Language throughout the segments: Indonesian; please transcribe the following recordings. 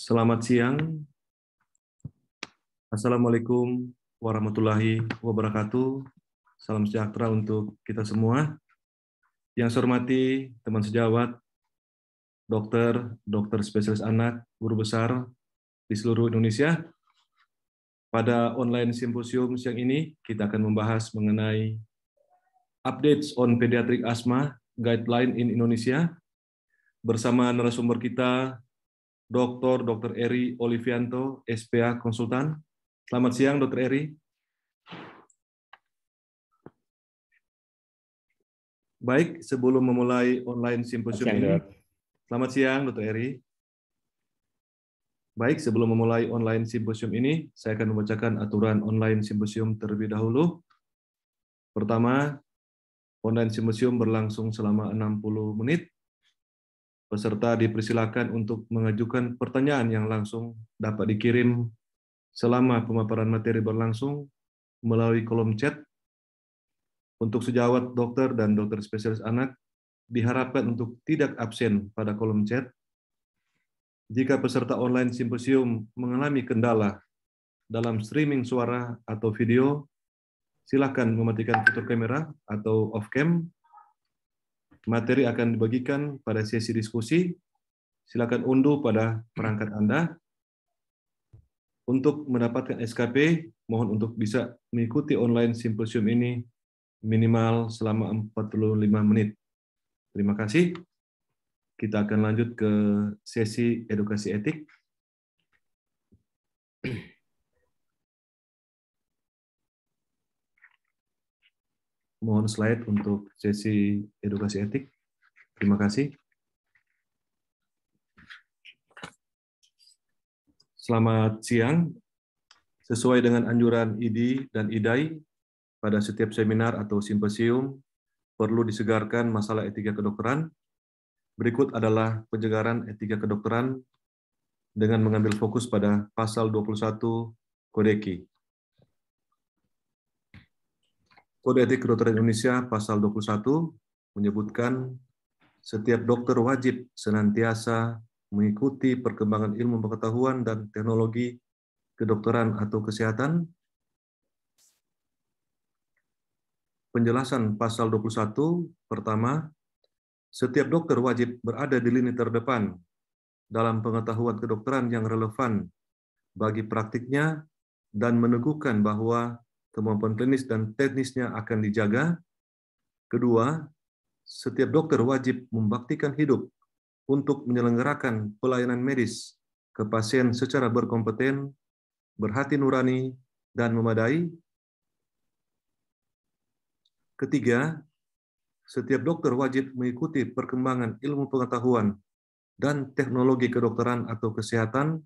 Selamat siang. Assalamualaikum warahmatullahi wabarakatuh. Salam sejahtera untuk kita semua. Yang saya hormati teman sejawat, dokter spesialis anak, guru besar di seluruh Indonesia. Pada online simposium siang ini, kita akan membahas mengenai updates on pediatric asthma guideline in Indonesia bersama narasumber kita, Dr. Eri Olivianto, SPA Konsultan. Selamat siang, Dr. Eri. Baik, sebelum memulai online simposium ini, selamat siang, Dr. Eri. Baik, sebelum memulai online simposium ini, saya akan membacakan aturan online simposium terlebih dahulu. Pertama, online simposium berlangsung selama 60 menit. Peserta dipersilakan untuk mengajukan pertanyaan yang langsung dapat dikirim selama pemaparan materi berlangsung melalui kolom chat. Untuk sejawat dokter dan dokter spesialis anak, diharapkan untuk tidak absen pada kolom chat. Jika peserta online simposium mengalami kendala dalam streaming suara atau video, silakan mematikan fitur kamera atau off-cam. Materi akan dibagikan pada sesi diskusi. Silakan unduh pada perangkat Anda. Untuk mendapatkan SKP, mohon untuk bisa mengikuti online simposium ini minimal selama 45 menit. Terima kasih. Kita akan lanjut ke sesi edukasi etik. Mohon slide untuk sesi edukasi etik. Terima kasih. Selamat siang. Sesuai dengan anjuran IDI dan IDAI, pada setiap seminar atau simposium perlu disegarkan masalah etika kedokteran. Berikut adalah penyegaran etika kedokteran dengan mengambil fokus pada pasal 21 Kode Eki. Kode Etik Kedokteran Indonesia pasal 21 menyebutkan setiap dokter wajib senantiasa mengikuti perkembangan ilmu pengetahuan dan teknologi kedokteran atau kesehatan. Penjelasan pasal 21, pertama, setiap dokter wajib berada di lini terdepan dalam pengetahuan kedokteran yang relevan bagi praktiknya dan meneguhkan bahwa kemampuan klinis dan teknisnya akan dijaga. Kedua, setiap dokter wajib membaktikan hidup untuk menyelenggarakan pelayanan medis ke pasien secara berkompeten, berhati nurani, dan memadai. Ketiga, setiap dokter wajib mengikuti perkembangan ilmu pengetahuan dan teknologi kedokteran atau kesehatan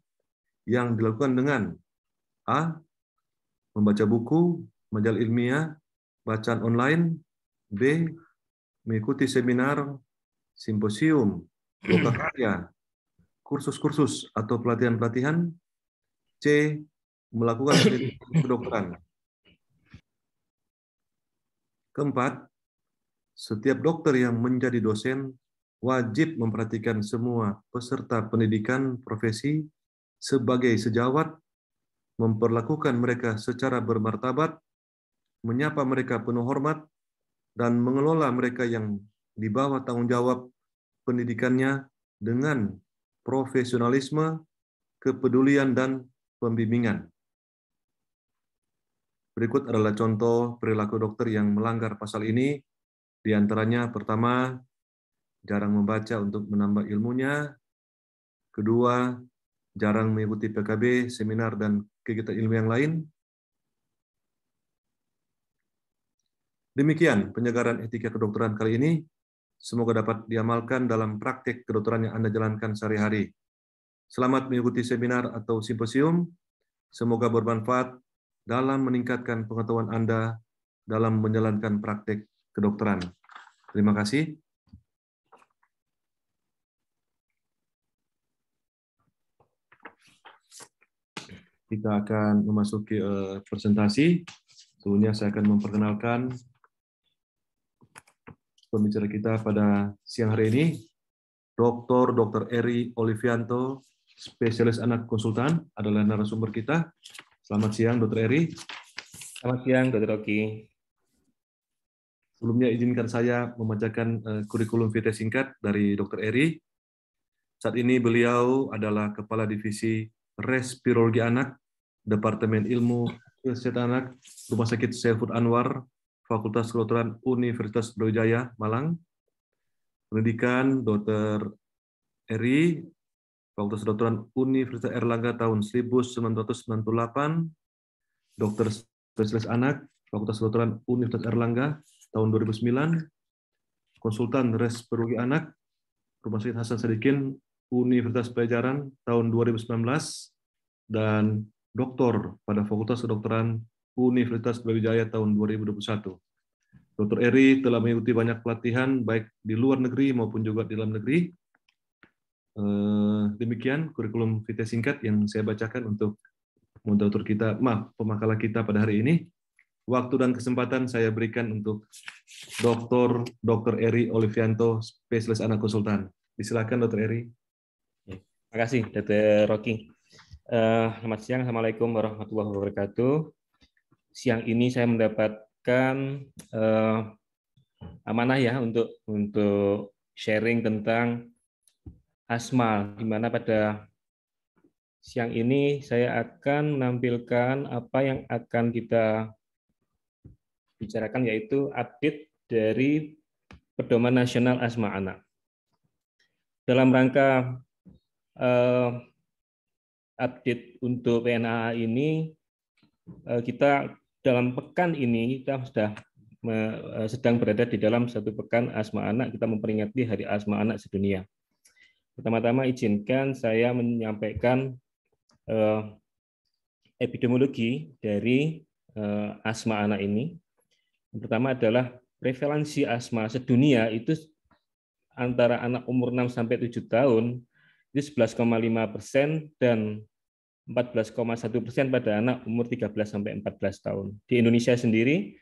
yang dilakukan dengan A. Membaca buku, majalah ilmiah, bacaan online. B. Mengikuti seminar, simposium, lokakarya, kursus-kursus atau pelatihan-pelatihan. C. Melakukan penelitian kedokteran. Keempat, setiap dokter yang menjadi dosen wajib memperhatikan semua peserta pendidikan profesi sebagai sejawat, memperlakukan mereka secara bermartabat, menyapa mereka penuh hormat, dan mengelola mereka yang di bawah tanggung jawab pendidikannya dengan profesionalisme, kepedulian, dan pembimbingan. Berikut adalah contoh perilaku dokter yang melanggar pasal ini. Di antaranya, pertama, jarang membaca untuk menambah ilmunya. Kedua, jarang mengikuti PKB, seminar, dan kegiatan ilmu yang lain. Demikian penyegaran etika kedokteran kali ini. Semoga dapat diamalkan dalam praktik kedokteran yang Anda jalankan sehari-hari. Selamat mengikuti seminar atau simposium. Semoga bermanfaat dalam meningkatkan pengetahuan Anda dalam menjalankan praktik kedokteran. Terima kasih. Kita akan memasuki presentasi. Sebelumnya saya akan memperkenalkan pembicara kita pada siang hari ini, Dr. Eri Olivianto, spesialis anak konsultan, adalah narasumber kita. Selamat siang, Dr. Eri. Selamat siang, Dr. Rocky. Sebelumnya izinkan saya membacakan kurikulum vitae singkat dari Dr. Eri. Saat ini beliau adalah Kepala Divisi Respirologi Anak, Departemen Ilmu Kesehatan Anak, Rumah Sakit Saiful Anwar, Fakultas Kedokteran Universitas Brawijaya, Malang. Pendidikan Dr. Eri, Fakultas Kedokteran Universitas Airlangga tahun 1998, Dokter Spesialis Anak, Fakultas Kedokteran Universitas Airlangga tahun 2009, Konsultan Respirologi Anak, Rumah Sakit Hasan Sadikin, Universitas Pajajaran tahun 2019, dan doktor pada Fakultas Kedokteran Universitas Brawijaya tahun 2021. Dr. Eri telah mengikuti banyak pelatihan baik di luar negeri maupun juga di dalam negeri. Demikian kurikulum vitae singkat yang saya bacakan untuk moderator kita, pemakalah kita pada hari ini. Waktu dan kesempatan saya berikan untuk Dr. Eri Olivianto, spesialis anak konsultan. Disilakan Dr. Eri. Terima kasih, Dr. Rocky. Selamat siang, Assalamualaikum warahmatullahi wabarakatuh. Siang ini saya mendapatkan amanah ya untuk sharing tentang asma, di mana pada siang ini saya akan menampilkan apa yang akan kita bicarakan, yaitu update dari Pedoman Nasional Asma Anak. Dalam rangka update untuk PNAA ini, kita dalam pekan ini kita sedang berada di dalam satu pekan asma anak. Kita memperingati Hari Asma Anak Sedunia. Pertama-tama izinkan saya menyampaikan epidemiologi dari asma anak ini. Yang pertama adalah prevalensi asma sedunia itu antara anak umur 6 sampai 7 tahun itu 11,5% dan 14,1% pada anak umur 13 sampai 14 tahun. Di Indonesia sendiri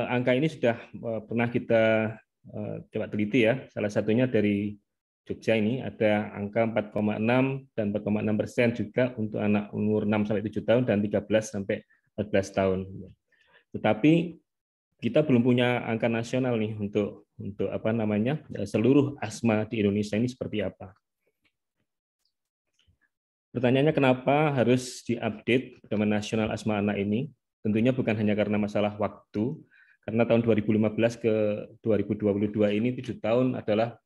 angka ini sudah pernah kita coba teliti ya. Salah satunya dari Jogja, ini ada angka 4,6 dan 4,6% juga untuk anak umur 6 sampai 7 tahun dan 13 sampai 14 tahun. Tetapi kita belum punya angka nasional nih untuk seluruh asma di Indonesia ini seperti apa. Pertanyaannya, kenapa harus diupdate Pedoman Nasional Asma Anak ini? Tentunya bukan hanya karena masalah waktu, karena tahun 2015 ke 2022 ini 7 tahun adalah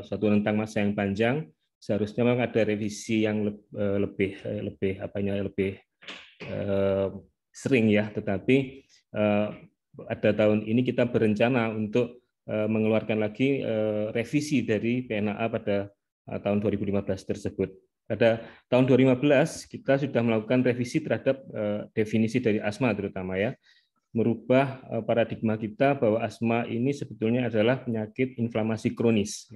suatu rentang masa yang panjang. Seharusnya memang ada revisi yang lebih sering ya, tetapi pada tahun ini kita berencana untuk mengeluarkan lagi revisi dari PNAA pada tahun 2015 tersebut. Pada tahun 2015 kita sudah melakukan revisi terhadap definisi dari asma terutama ya, merubah paradigma kita bahwa asma ini sebetulnya adalah penyakit inflamasi kronis.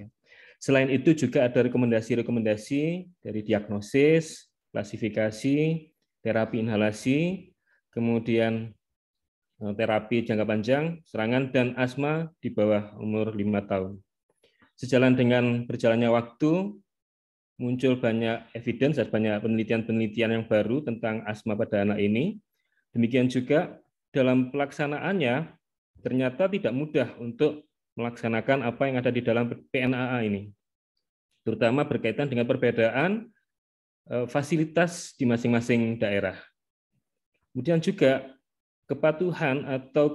Selain itu juga ada rekomendasi-rekomendasi dari diagnosis, klasifikasi, terapi inhalasi, kemudian terapi jangka panjang, serangan, dan asma di bawah umur 5 tahun. Sejalan dengan berjalannya waktu, muncul banyak evidence dan banyak penelitian-penelitian yang baru tentang asma pada anak ini. Demikian juga dalam pelaksanaannya ternyata tidak mudah untuk melaksanakan apa yang ada di dalam PNAA ini, terutama berkaitan dengan perbedaan fasilitas di masing-masing daerah. Kemudian juga kepatuhan atau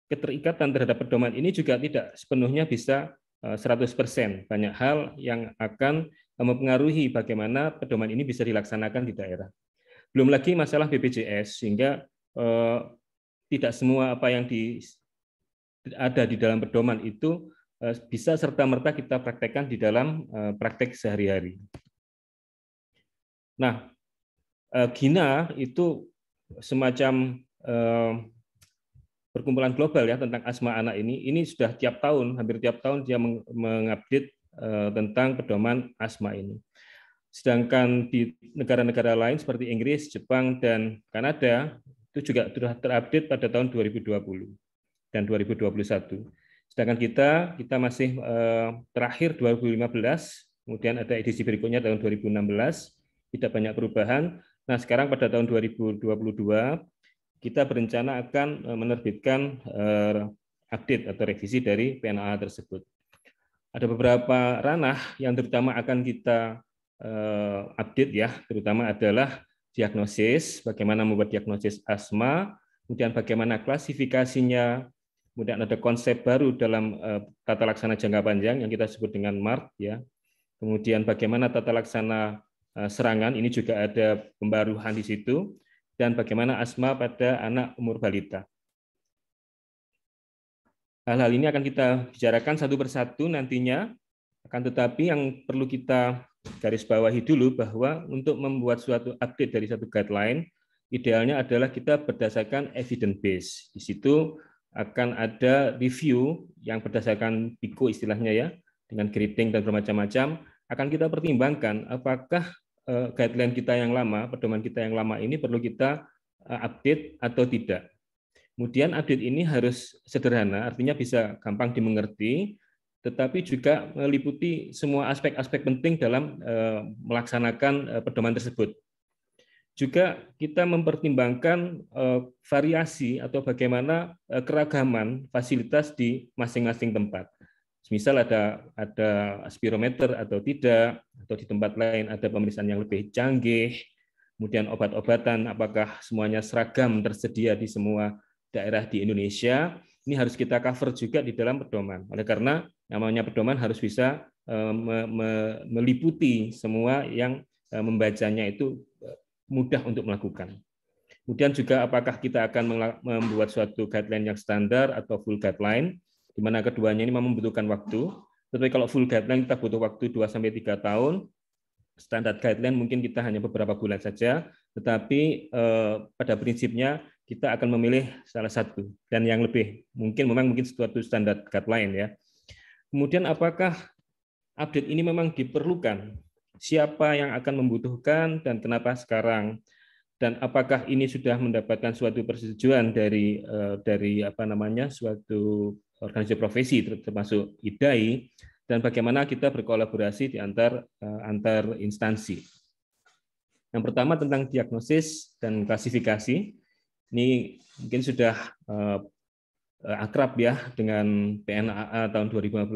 keterikatan terhadap pedoman ini juga tidak sepenuhnya bisa 100%. Banyak hal yang akan mempengaruhi bagaimana pedoman ini bisa dilaksanakan di daerah. Belum lagi masalah BPJS, sehingga tidak semua apa yang ada di dalam pedoman itu bisa serta-merta kita praktekkan di dalam praktek sehari-hari. Nah, GINA itu semacam perkumpulan global ya tentang asma anak ini sudah tiap tahun, hampir tiap tahun dia mengupdate tentang pedoman asma ini. Sedangkan di negara-negara lain seperti Inggris, Jepang, dan Kanada itu juga sudah terupdate pada tahun 2020 dan 2021. Sedangkan kita masih terakhir 2015, kemudian ada edisi berikutnya tahun 2016, tidak banyak perubahan. Nah, sekarang pada tahun 2022 kita berencana akan menerbitkan update atau revisi dari PNAA tersebut. Ada beberapa ranah yang terutama akan kita update ya, terutama adalah diagnosis, bagaimana membuat diagnosis asma, kemudian bagaimana klasifikasinya, kemudian ada konsep baru dalam tata laksana jangka panjang yang kita sebut dengan MARC ya. Kemudian bagaimana tata laksana serangan, ini juga ada pembaruan di situ, dan bagaimana asma pada anak umur balita. Hal-hal ini akan kita bicarakan satu persatu nantinya, akan tetapi yang perlu kita garis bawahi dulu bahwa untuk membuat suatu update dari satu guideline, idealnya adalah kita berdasarkan evidence base. Di situ akan ada review yang berdasarkan PICO istilahnya ya, dengan grading dan bermacam-macam, akan kita pertimbangkan apakah guideline kita yang lama, pedoman kita yang lama ini perlu kita update atau tidak. Kemudian update ini harus sederhana, artinya bisa gampang dimengerti, tetapi juga meliputi semua aspek-aspek penting dalam melaksanakan pedoman tersebut. Juga kita mempertimbangkan variasi atau bagaimana keragaman fasilitas di masing-masing tempat. Misal ada spirometer atau tidak, atau di tempat lain ada pemeriksaan yang lebih canggih, kemudian obat-obatan apakah semuanya seragam tersedia di semua daerah di Indonesia, ini harus kita cover juga di dalam pedoman. Oleh karena namanya pedoman harus bisa meliputi semua yang membacanya itu mudah untuk melakukan. Kemudian juga apakah kita akan membuat suatu guideline yang standar atau full guideline, di mana keduanya ini membutuhkan waktu. Tetapi kalau full guideline kita butuh waktu 2-3 tahun, standar guideline mungkin kita hanya beberapa bulan saja, tetapi pada prinsipnya kita akan memilih salah satu dan yang lebih mungkin suatu standar guideline ya. Kemudian apakah update ini memang diperlukan? Siapa yang akan membutuhkan dan kenapa sekarang? Dan apakah ini sudah mendapatkan suatu persetujuan dari suatu organisasi profesi termasuk IDAI, dan bagaimana kita berkolaborasi di antar instansi. Yang pertama tentang diagnosis dan klasifikasi. Ini mungkin sudah akrab ya dengan PNAA tahun 2015.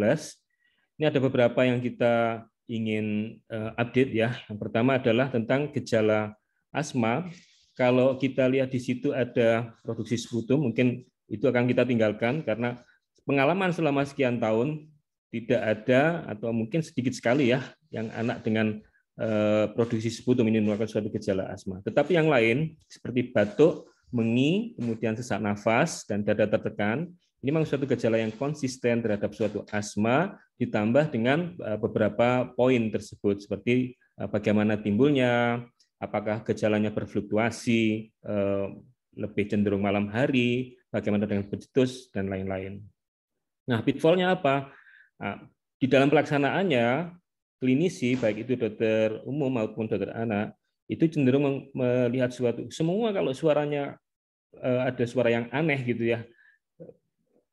Ini ada beberapa yang kita ingin update ya. Yang pertama adalah tentang gejala asma. Kalau kita lihat di situ ada produksi sputum, mungkin itu akan kita tinggalkan karena pengalaman selama sekian tahun tidak ada atau mungkin sedikit sekali ya yang anak dengan produksi sputum ini melakukan suatu gejala asma. Tetapi yang lain seperti batuk, mengi, kemudian sesak nafas dan dada tertekan, ini memang suatu gejala yang konsisten terhadap suatu asma ditambah dengan beberapa poin tersebut seperti bagaimana timbulnya, apakah gejalanya berfluktuasi, lebih cenderung malam hari, bagaimana dengan pencetus dan lain-lain. Nah, pitfall-nya apa? Nah, di dalam pelaksanaannya, klinisi, baik itu dokter umum maupun dokter anak, itu cenderung melihat suatu, semua kalau suaranya ada suara yang aneh gitu ya,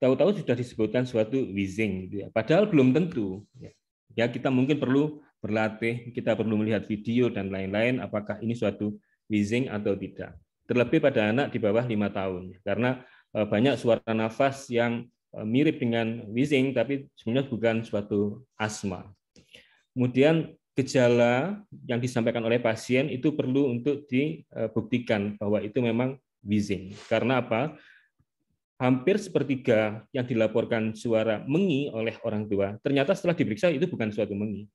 tahu-tahu sudah disebutkan suatu wheezing gitu ya. Padahal belum tentu. Ya kita mungkin perlu berlatih, kita perlu melihat video dan lain-lain apakah ini suatu wheezing atau tidak. Terlebih pada anak di bawah 5 tahun. Karena banyak suara nafas yang mirip dengan wheezing tapi sebenarnya bukan suatu asma. Kemudian gejala yang disampaikan oleh pasien itu perlu untuk dibuktikan bahwa itu memang wheezing. Karena apa? Hampir sepertiga yang dilaporkan suara mengi oleh orang tua, ternyata setelah diperiksa itu bukan suatu mengi.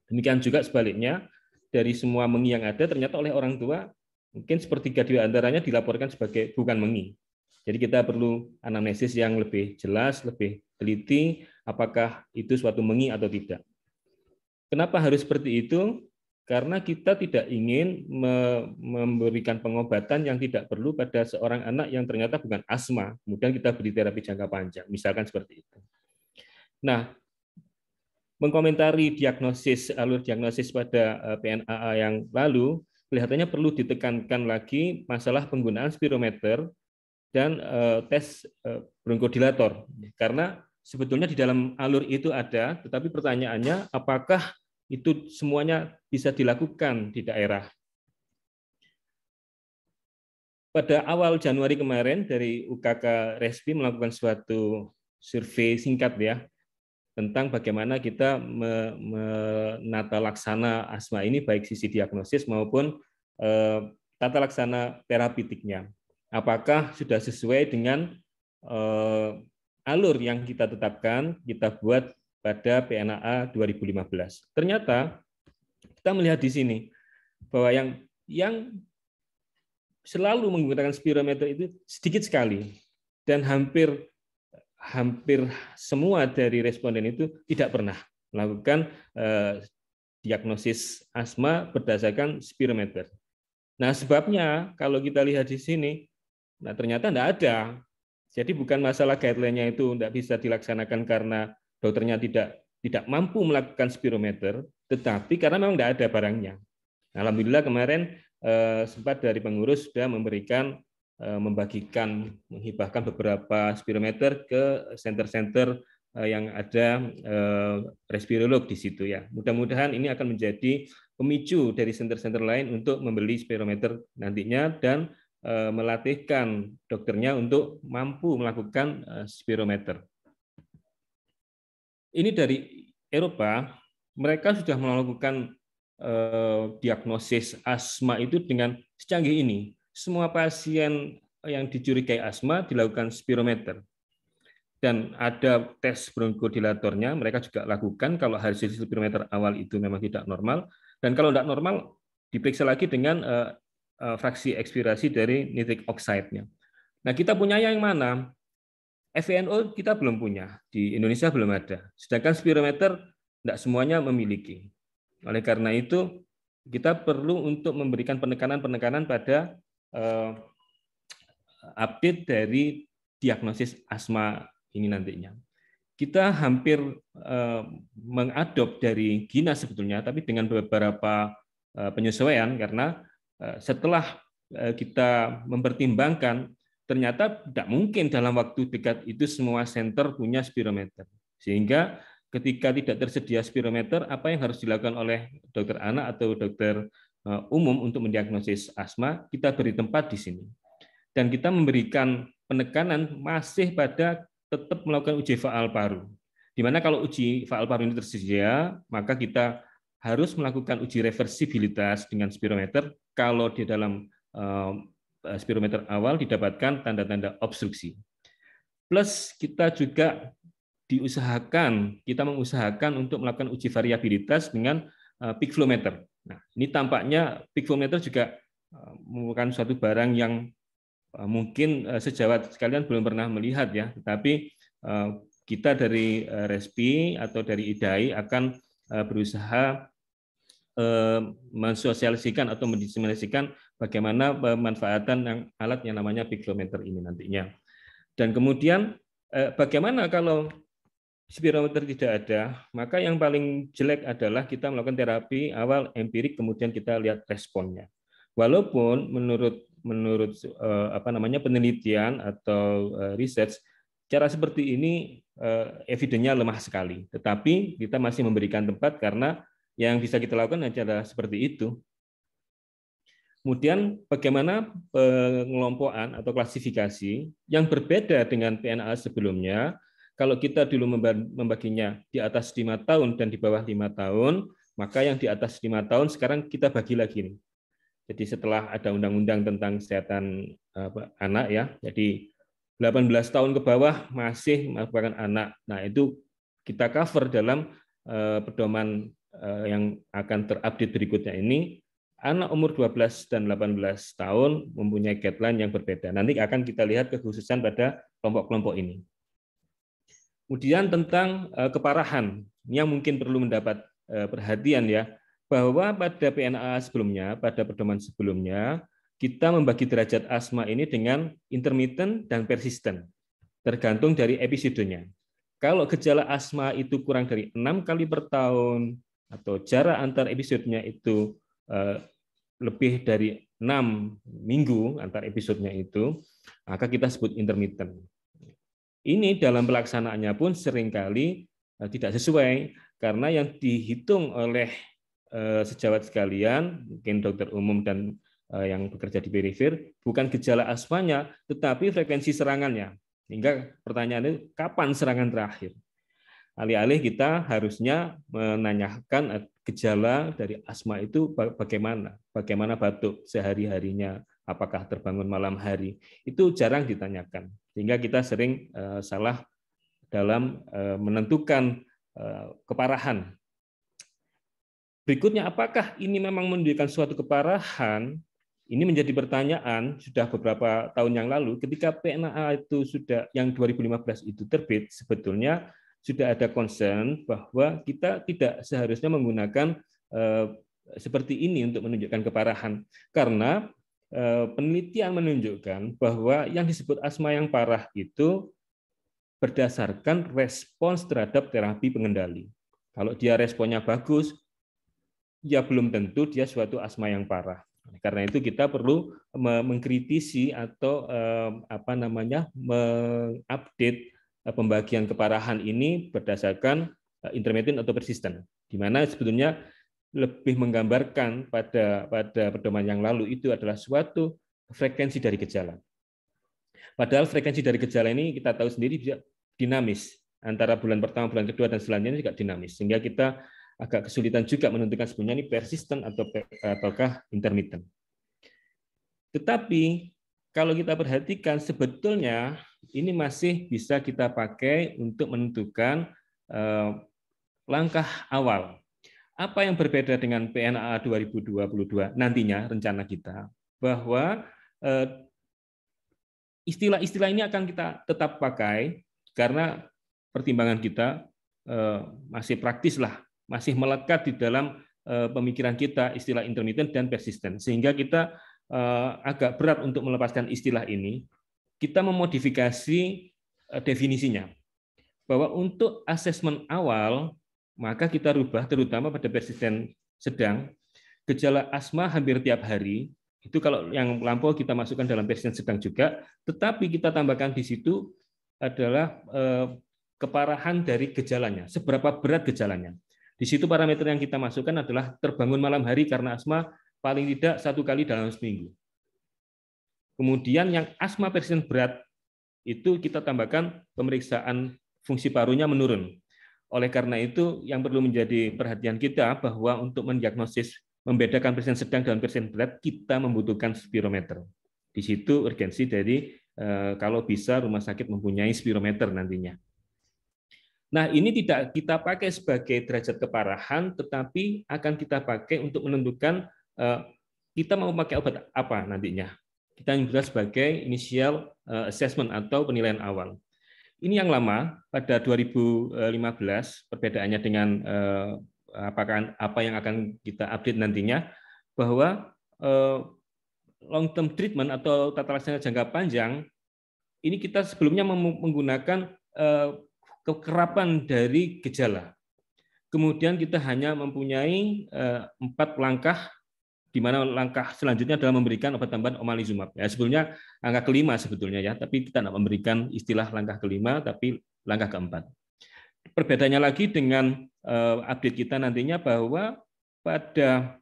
Demikian juga sebaliknya, dari semua mengi yang ada, ternyata oleh orang tua, mungkin sepertiga di antaranya dilaporkan sebagai bukan mengi. Jadi kita perlu anamnesis yang lebih jelas, lebih teliti, apakah itu suatu mengi atau tidak. Kenapa harus seperti itu? Karena kita tidak ingin memberikan pengobatan yang tidak perlu pada seorang anak yang ternyata bukan asma, kemudian kita beri terapi jangka panjang, misalkan seperti itu. Nah, mengkomentari alur diagnosis pada PNAA yang lalu, kelihatannya perlu ditekankan lagi masalah penggunaan spirometer dan tes bronkodilator, karena sebetulnya di dalam alur itu ada, tetapi pertanyaannya apakah itu semuanya bisa dilakukan di daerah. Pada awal Januari kemarin dari UKK Respi melakukan suatu survei singkat ya tentang bagaimana kita menata laksana asma ini baik sisi diagnosis maupun tata laksana terapeutiknya. Apakah sudah sesuai dengan alur yang kita tetapkan, kita buat pada PNAA 2015. Ternyata kita melihat di sini bahwa yang selalu menggunakan spirometer itu sedikit sekali dan hampir semua dari responden itu tidak pernah melakukan diagnosis asma berdasarkan spirometer. Nah, sebabnya kalau kita lihat di sini, nah ternyata tidak ada. Jadi bukan masalah guideline-nya itu tidak bisa dilaksanakan karena dokternya tidak mampu melakukan spirometer, tetapi karena memang tidak ada barangnya. Alhamdulillah kemarin sempat dari pengurus sudah menghibahkan beberapa spirometer ke center-center yang ada respirolog di situ ya. Mudah-mudahan ini akan menjadi pemicu dari center-center lain untuk membeli spirometer nantinya dan melatihkan dokternya untuk mampu melakukan spirometer. Ini dari Eropa, mereka sudah melakukan diagnosis asma itu dengan secanggih ini. Semua pasien yang dicurigai asma dilakukan spirometer. Dan ada tes bronkodilatornya, mereka juga lakukan kalau hasil spirometer awal itu memang tidak normal. Dan kalau tidak normal, diperiksa lagi dengan fraksi ekspirasi dari nitric oxide-nya. Nah, kita punya yang mana? FeNO kita belum punya, di Indonesia belum ada. Sedangkan spirometer tidak semuanya memiliki. Oleh karena itu, kita perlu untuk memberikan penekanan pada update dari diagnosis asma ini nantinya. Kita hampir mengadop dari GINAS sebetulnya, tapi dengan beberapa penyesuaian karena setelah kita mempertimbangkan ternyata tidak mungkin dalam waktu dekat itu semua center punya spirometer. Sehingga ketika tidak tersedia spirometer, apa yang harus dilakukan oleh dokter anak atau dokter umum untuk mendiagnosis asma, kita beri tempat di sini. Dan kita memberikan penekanan masih pada tetap melakukan uji faal paru. Di mana kalau uji faal paru ini tersedia, maka kita harus melakukan uji reversibilitas dengan spirometer kalau di dalam spirometer awal didapatkan tanda-tanda obstruksi. Plus kita juga kita mengusahakan untuk melakukan uji variabilitas dengan peak flow meter. Nah, ini tampaknya peak flow meter juga merupakan suatu barang yang mungkin sejawat sekalian belum pernah melihat ya, tetapi kita dari Respi atau dari IDAI akan berusaha mensosialisasikan atau mendiseminasikan bagaimana pemanfaatan alat yang namanya peak flow meter ini nantinya. Dan kemudian bagaimana kalau spirometer tidak ada, maka yang paling jelek adalah kita melakukan terapi awal empirik kemudian kita lihat responnya. Walaupun menurut penelitian atau research cara seperti ini evidennya lemah sekali, tetapi kita masih memberikan tempat karena yang bisa kita lakukan adalah seperti itu. Kemudian bagaimana pengelompokan atau klasifikasi yang berbeda dengan PNAA sebelumnya. Kalau kita dulu membaginya di atas 5 tahun dan di bawah 5 tahun, maka yang di atas 5 tahun sekarang kita bagi lagi nih. Jadi setelah ada undang-undang tentang kesehatan anak ya, jadi 18 tahun ke bawah masih merupakan anak. Nah, itu kita cover dalam pedoman yang akan terupdate berikutnya ini. Anak umur 12 dan 18 tahun mempunyai guideline yang berbeda. Nanti akan kita lihat kekhususan pada kelompok-kelompok ini. Kemudian tentang keparahan yang mungkin perlu mendapat perhatian ya, bahwa pada PNAA sebelumnya, pada pedoman sebelumnya, kita membagi derajat asma ini dengan intermittent dan persisten, tergantung dari episodenya. Kalau gejala asma itu kurang dari 6 kali per tahun, atau jarak antar episodenya itu lebih dari 6 minggu antar episodenya itu, maka kita sebut intermittent. Ini dalam pelaksanaannya pun seringkali tidak sesuai, karena yang dihitung oleh sejawat sekalian, mungkin dokter umum dan yang bekerja di perifer, bukan gejala asmanya, tetapi frekuensi serangannya. Hingga pertanyaannya, kapan serangan terakhir? Alih-alih kita harusnya menanyakan gejala dari asma itu bagaimana batuk sehari-harinya, apakah terbangun malam hari, itu jarang ditanyakan. Sehingga kita sering salah dalam menentukan keparahan. Berikutnya, apakah ini memang menunjukkan suatu keparahan? Ini menjadi pertanyaan sudah beberapa tahun yang lalu ketika PNAA itu sudah yang 2015 itu terbit, sebetulnya sudah ada concern bahwa kita tidak seharusnya menggunakan seperti ini untuk menunjukkan keparahan, karena penelitian menunjukkan bahwa yang disebut asma yang parah itu berdasarkan respons terhadap terapi pengendali. Kalau dia responnya bagus, ya belum tentu dia suatu asma yang parah. Karena itu kita perlu mengkritisi atau mengupdate pembagian keparahan ini berdasarkan intermittent atau persisten, di mana sebetulnya lebih menggambarkan pada pedoman yang lalu itu adalah suatu frekuensi dari gejala. Padahal frekuensi dari gejala ini kita tahu sendiri bisa dinamis, antara bulan pertama, bulan kedua, dan selanjutnya juga dinamis, sehingga kita agak kesulitan juga menentukan sebenarnya ini persisten ataukah intermittent. Tetapi kalau kita perhatikan sebetulnya ini masih bisa kita pakai untuk menentukan langkah awal. Apa yang berbeda dengan PNAA 2022 nantinya rencana kita, bahwa istilah-istilah ini akan kita tetap pakai karena pertimbangan kita masih praktis lah, masih melekat di dalam pemikiran kita istilah intermittent dan persisten, sehingga kita agak berat untuk melepaskan istilah ini. Kita memodifikasi definisinya, bahwa untuk asesmen awal maka kita rubah terutama pada persisten sedang, gejala asma hampir tiap hari. Itu kalau yang lampau kita masukkan dalam persisten sedang juga, tetapi kita tambahkan di situ adalah keparahan dari gejalanya, seberapa berat gejalanya. Di situ parameter yang kita masukkan adalah terbangun malam hari karena asma paling tidak 1 kali dalam seminggu. Kemudian yang asma persisten berat itu kita tambahkan pemeriksaan fungsi parunya menurun. Oleh karena itu yang perlu menjadi perhatian kita bahwa untuk mendiagnosis membedakan persisten sedang dan persisten berat kita membutuhkan spirometer. Di situ urgensi dari kalau bisa rumah sakit mempunyai spirometer nantinya. Nah, ini tidak kita pakai sebagai derajat keparahan, tetapi akan kita pakai untuk menentukan kita mau pakai obat apa nantinya. Kita nyebutnya sebagai initial assessment atau penilaian awal. Ini yang lama pada 2015, perbedaannya dengan apa yang akan kita update nantinya, bahwa long term treatment atau tata laksana jangka panjang ini kita sebelumnya menggunakan kekerapan dari gejala. Kemudian kita hanya mempunyai 4 langkah, di mana langkah selanjutnya adalah memberikan obat tambahan omalizumab. Ya, sebetulnya angka kelima sebetulnya ya, tapi kita tidak memberikan istilah langkah kelima, tapi langkah keempat. Perbedaannya lagi dengan update kita nantinya bahwa pada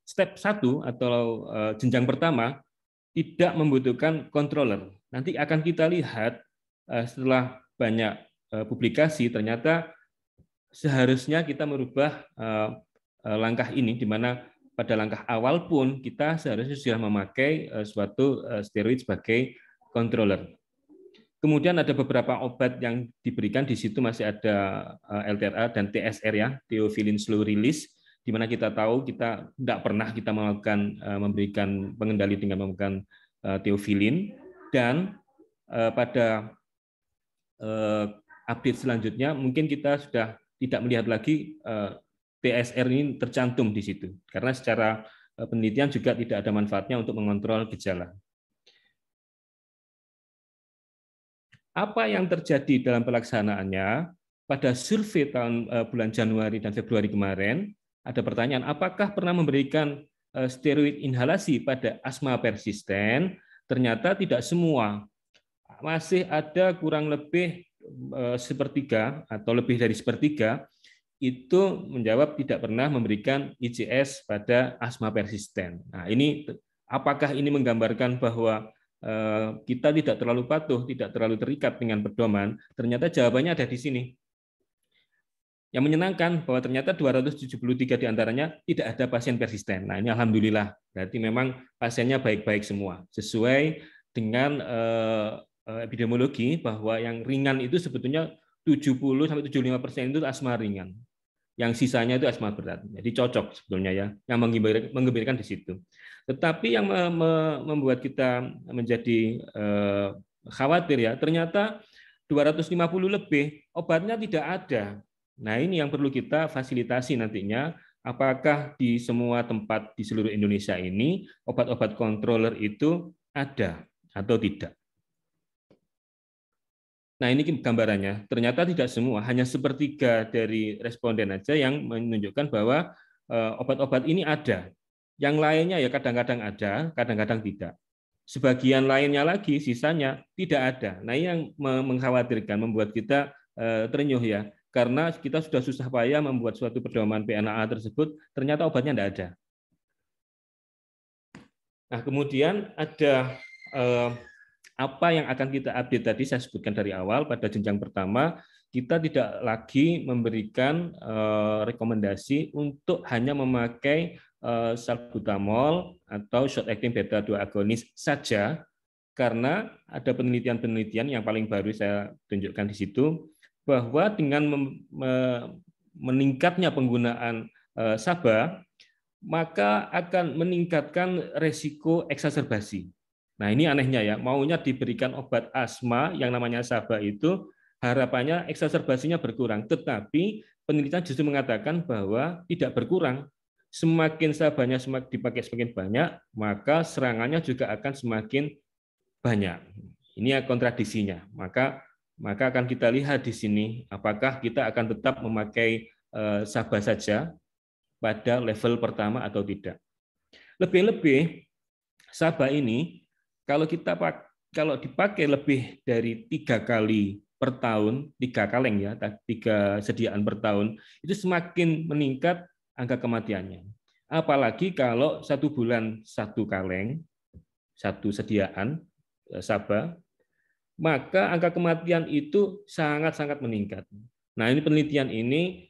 step 1 atau jenjang pertama tidak membutuhkan controller. Nanti akan kita lihat setelah banyak publikasi ternyata seharusnya kita merubah langkah ini, di mana pada langkah awal pun kita seharusnya sudah memakai suatu steroid sebagai controller. Kemudian ada beberapa obat yang diberikan di situ, masih ada LTRA dan TSR ya, theophylline slow release, di mana kita tahu kita tidak pernah kita melakukan memberikan pengendali dengan menggunakan theophylline, dan pada update selanjutnya mungkin kita sudah tidak melihat lagi TSR ini tercantum di situ, karena secara penelitian juga tidak ada manfaatnya untuk mengontrol gejala. Apa yang terjadi dalam pelaksanaannya? Pada survei tahun bulan Januari dan Februari kemarin, ada pertanyaan, apakah pernah memberikan steroid inhalasi pada asma persisten? Ternyata tidak semua. Masih ada kurang lebih sepertiga atau lebih dari sepertiga itu menjawab tidak pernah memberikan ICS pada asma persisten. Nah, ini apakah ini menggambarkan bahwa kita tidak terlalu patuh, tidak terlalu terikat dengan pedoman? Ternyata jawabannya ada di sini. Yang menyenangkan bahwa ternyata 273 diantaranya tidak ada pasien persisten. Nah, ini alhamdulillah. Berarti memang pasiennya baik-baik semua. Sesuai dengan epidemiologi bahwa yang ringan itu sebetulnya 70-75% itu asma ringan. Yang sisanya itu asma berat. Jadi cocok sebetulnya ya. Yang menggembirakan di situ. Tetapi yang membuat kita menjadi khawatir ya, ternyata 250 lebih obatnya tidak ada. Nah, ini yang perlu kita fasilitasi nantinya, apakah di semua tempat di seluruh Indonesia ini obat-obat controller itu ada atau tidak. Nah, ini gambarannya. Ternyata tidak semua, hanya sepertiga dari responden aja yang menunjukkan bahwa obat-obat ini ada. Yang lainnya ya kadang-kadang ada, kadang-kadang tidak. Sebagian lainnya lagi, sisanya tidak ada. Nah, ini yang mengkhawatirkan, membuat kita terenyuh ya. Karena kita sudah susah payah membuat suatu pedoman PNAA tersebut, ternyata obatnya tidak ada. Nah, kemudian ada apa yang akan kita update tadi, saya sebutkan dari awal, pada jenjang pertama, kita tidak lagi memberikan rekomendasi untuk hanya memakai salbutamol atau short acting beta 2 agonis saja, karena ada penelitian-penelitian yang paling baru saya tunjukkan di situ, bahwa dengan meningkatnya penggunaan SABA, maka akan meningkatkan resiko eksaserbasi. Nah, ini anehnya ya, maunya diberikan obat asma yang namanya SABA itu, harapannya eksaserbasinya berkurang, tetapi penelitian justru mengatakan bahwa tidak berkurang. Semakin SABA-nya dipakai semakin banyak, maka serangannya juga akan semakin banyak. Ini kontradiksinya. Maka akan kita lihat di sini apakah kita akan tetap memakai SABA saja pada level pertama atau tidak. Lebih-lebih SABA ini kalau dipakai lebih dari 3 kali per tahun, 3 kaleng ya, 3 sediaan per tahun, itu semakin meningkat angka kematiannya. Apalagi kalau 1 bulan 1 kaleng, 1 sediaan SABA, maka angka kematian itu sangat-sangat meningkat. Nah, ini penelitian ini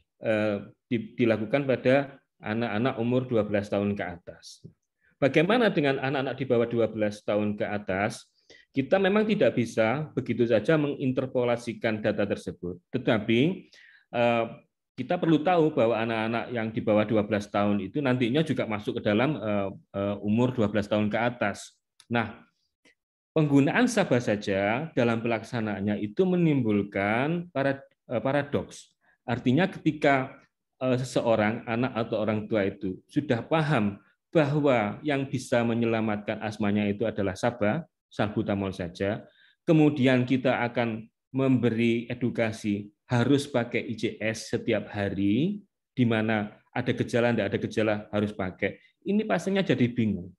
dilakukan pada anak-anak umur 12 tahun ke atas. Bagaimana dengan anak-anak di bawah 12 tahun ke atas? Kita memang tidak bisa begitu saja menginterpolasikan data tersebut. Tetapi kita perlu tahu bahwa anak-anak yang di bawah 12 tahun itu nantinya juga masuk ke dalam umur 12 tahun ke atas. Nah, penggunaan SABA saja dalam pelaksanaannya itu menimbulkan paradoks. Artinya ketika seseorang, anak atau orang tua itu sudah paham bahwa yang bisa menyelamatkan asmanya itu adalah SABA, salbutamol saja, kemudian kita akan memberi edukasi harus pakai ICS setiap hari, di mana ada gejala, tidak ada gejala harus pakai. Ini pastinya jadi bingung.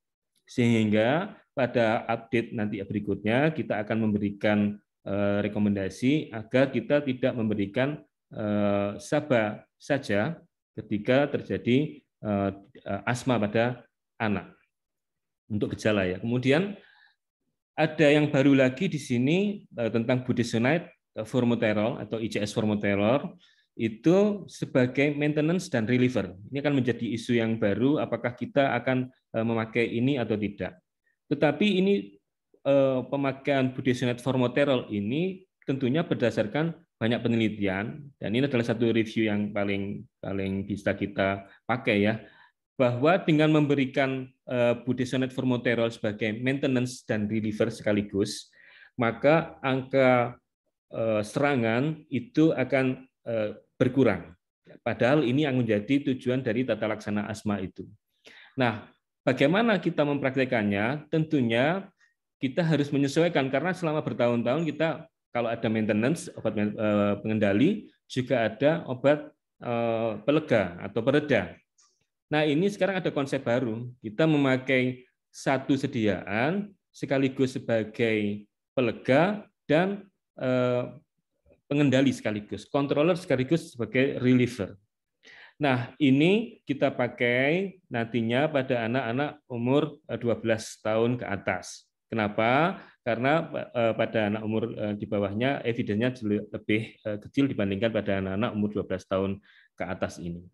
Sehingga pada update nanti berikutnya kita akan memberikan rekomendasi agar kita tidak memberikan SABA saja ketika terjadi asma pada anak untuk gejala ya. Kemudian ada yang baru lagi di sini tentang budesonide formoterol atau ICS formoterol itu sebagai maintenance dan reliever. Ini akan menjadi isu yang baru, apakah kita akan memakai ini atau tidak. Tetapi ini pemakaian budesonide formoterol ini tentunya berdasarkan banyak penelitian, dan ini adalah satu review yang paling bisa kita pakai ya, bahwa dengan memberikan budesonide formoterol sebagai maintenance dan reliever sekaligus, maka angka serangan itu akan berkurang. Padahal ini yang menjadi tujuan dari tata laksana asma itu. Nah, bagaimana kita mempraktekannya? Tentunya kita harus menyesuaikan, karena selama bertahun-tahun kita kalau ada maintenance, obat pengendali, juga ada obat pelega atau pereda. Nah, ini sekarang ada konsep baru. Kita memakai satu sediaan sekaligus sebagai pelega dan pengendali sekaligus, controller sekaligus sebagai reliever. Nah, ini kita pakai nantinya pada anak-anak umur 12 tahun ke atas. Kenapa? Karena pada anak umur di bawahnya evidensinya lebih kecil dibandingkan pada anak-anak umur 12 tahun ke atas ini.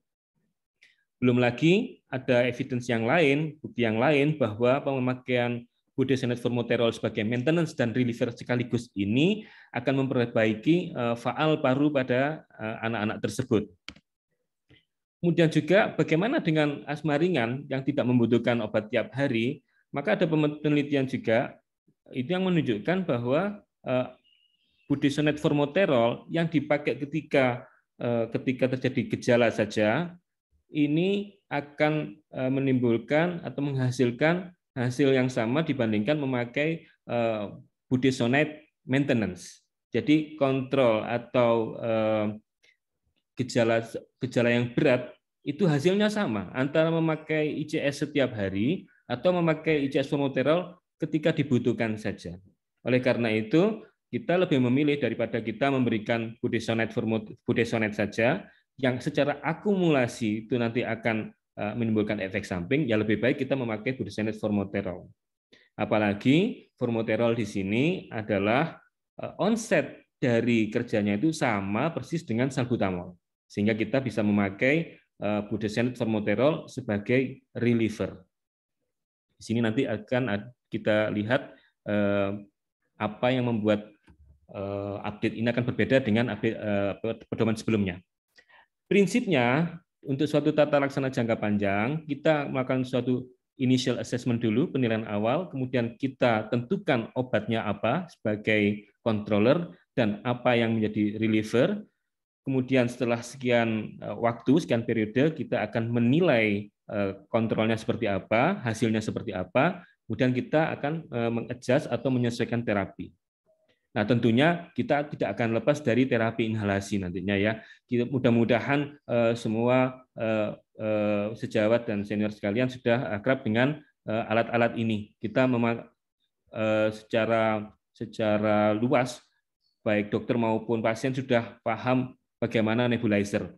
Belum lagi ada evidence yang lain, bukti yang lain bahwa pemakaian budesonide formoterol sebagai maintenance dan reliever sekaligus ini akan memperbaiki faal paru pada anak-anak tersebut. Kemudian juga bagaimana dengan asma ringan yang tidak membutuhkan obat tiap hari, maka ada penelitian juga itu yang menunjukkan bahwa budesonide formoterol yang dipakai ketika terjadi gejala saja ini akan menimbulkan atau menghasilkan hasil yang sama dibandingkan memakai budesonide maintenance. Jadi kontrol atau gejala yang berat itu hasilnya sama antara memakai ICS setiap hari atau memakai ICS formoterol ketika dibutuhkan saja. Oleh karena itu, kita lebih memilih daripada kita memberikan budesonide saja yang secara akumulasi itu nanti akan menimbulkan efek samping, ya lebih baik kita memakai budesonide formoterol. Apalagi formoterol di sini adalah onset dari kerjanya itu sama persis dengan salbutamol. Sehingga kita bisa memakai budesonide formoterol sebagai reliever. Di sini nanti akan kita lihat apa yang membuat update ini akan berbeda dengan pedoman sebelumnya. Prinsipnya, untuk suatu tata laksana jangka panjang, kita melakukan suatu initial assessment dulu, penilaian awal, kemudian kita tentukan obatnya apa sebagai controller dan apa yang menjadi reliever. Kemudian setelah sekian waktu, sekian periode, kita akan menilai kontrolnya seperti apa, hasilnya seperti apa, kemudian kita akan mengadjust atau menyesuaikan terapi. Nah, tentunya kita tidak akan lepas dari terapi inhalasi nantinya ya. Mudah-mudahan semua sejawat dan senior sekalian sudah akrab dengan alat-alat ini. Kita memang secara luas, baik dokter maupun pasien sudah paham bagaimana nebulizer.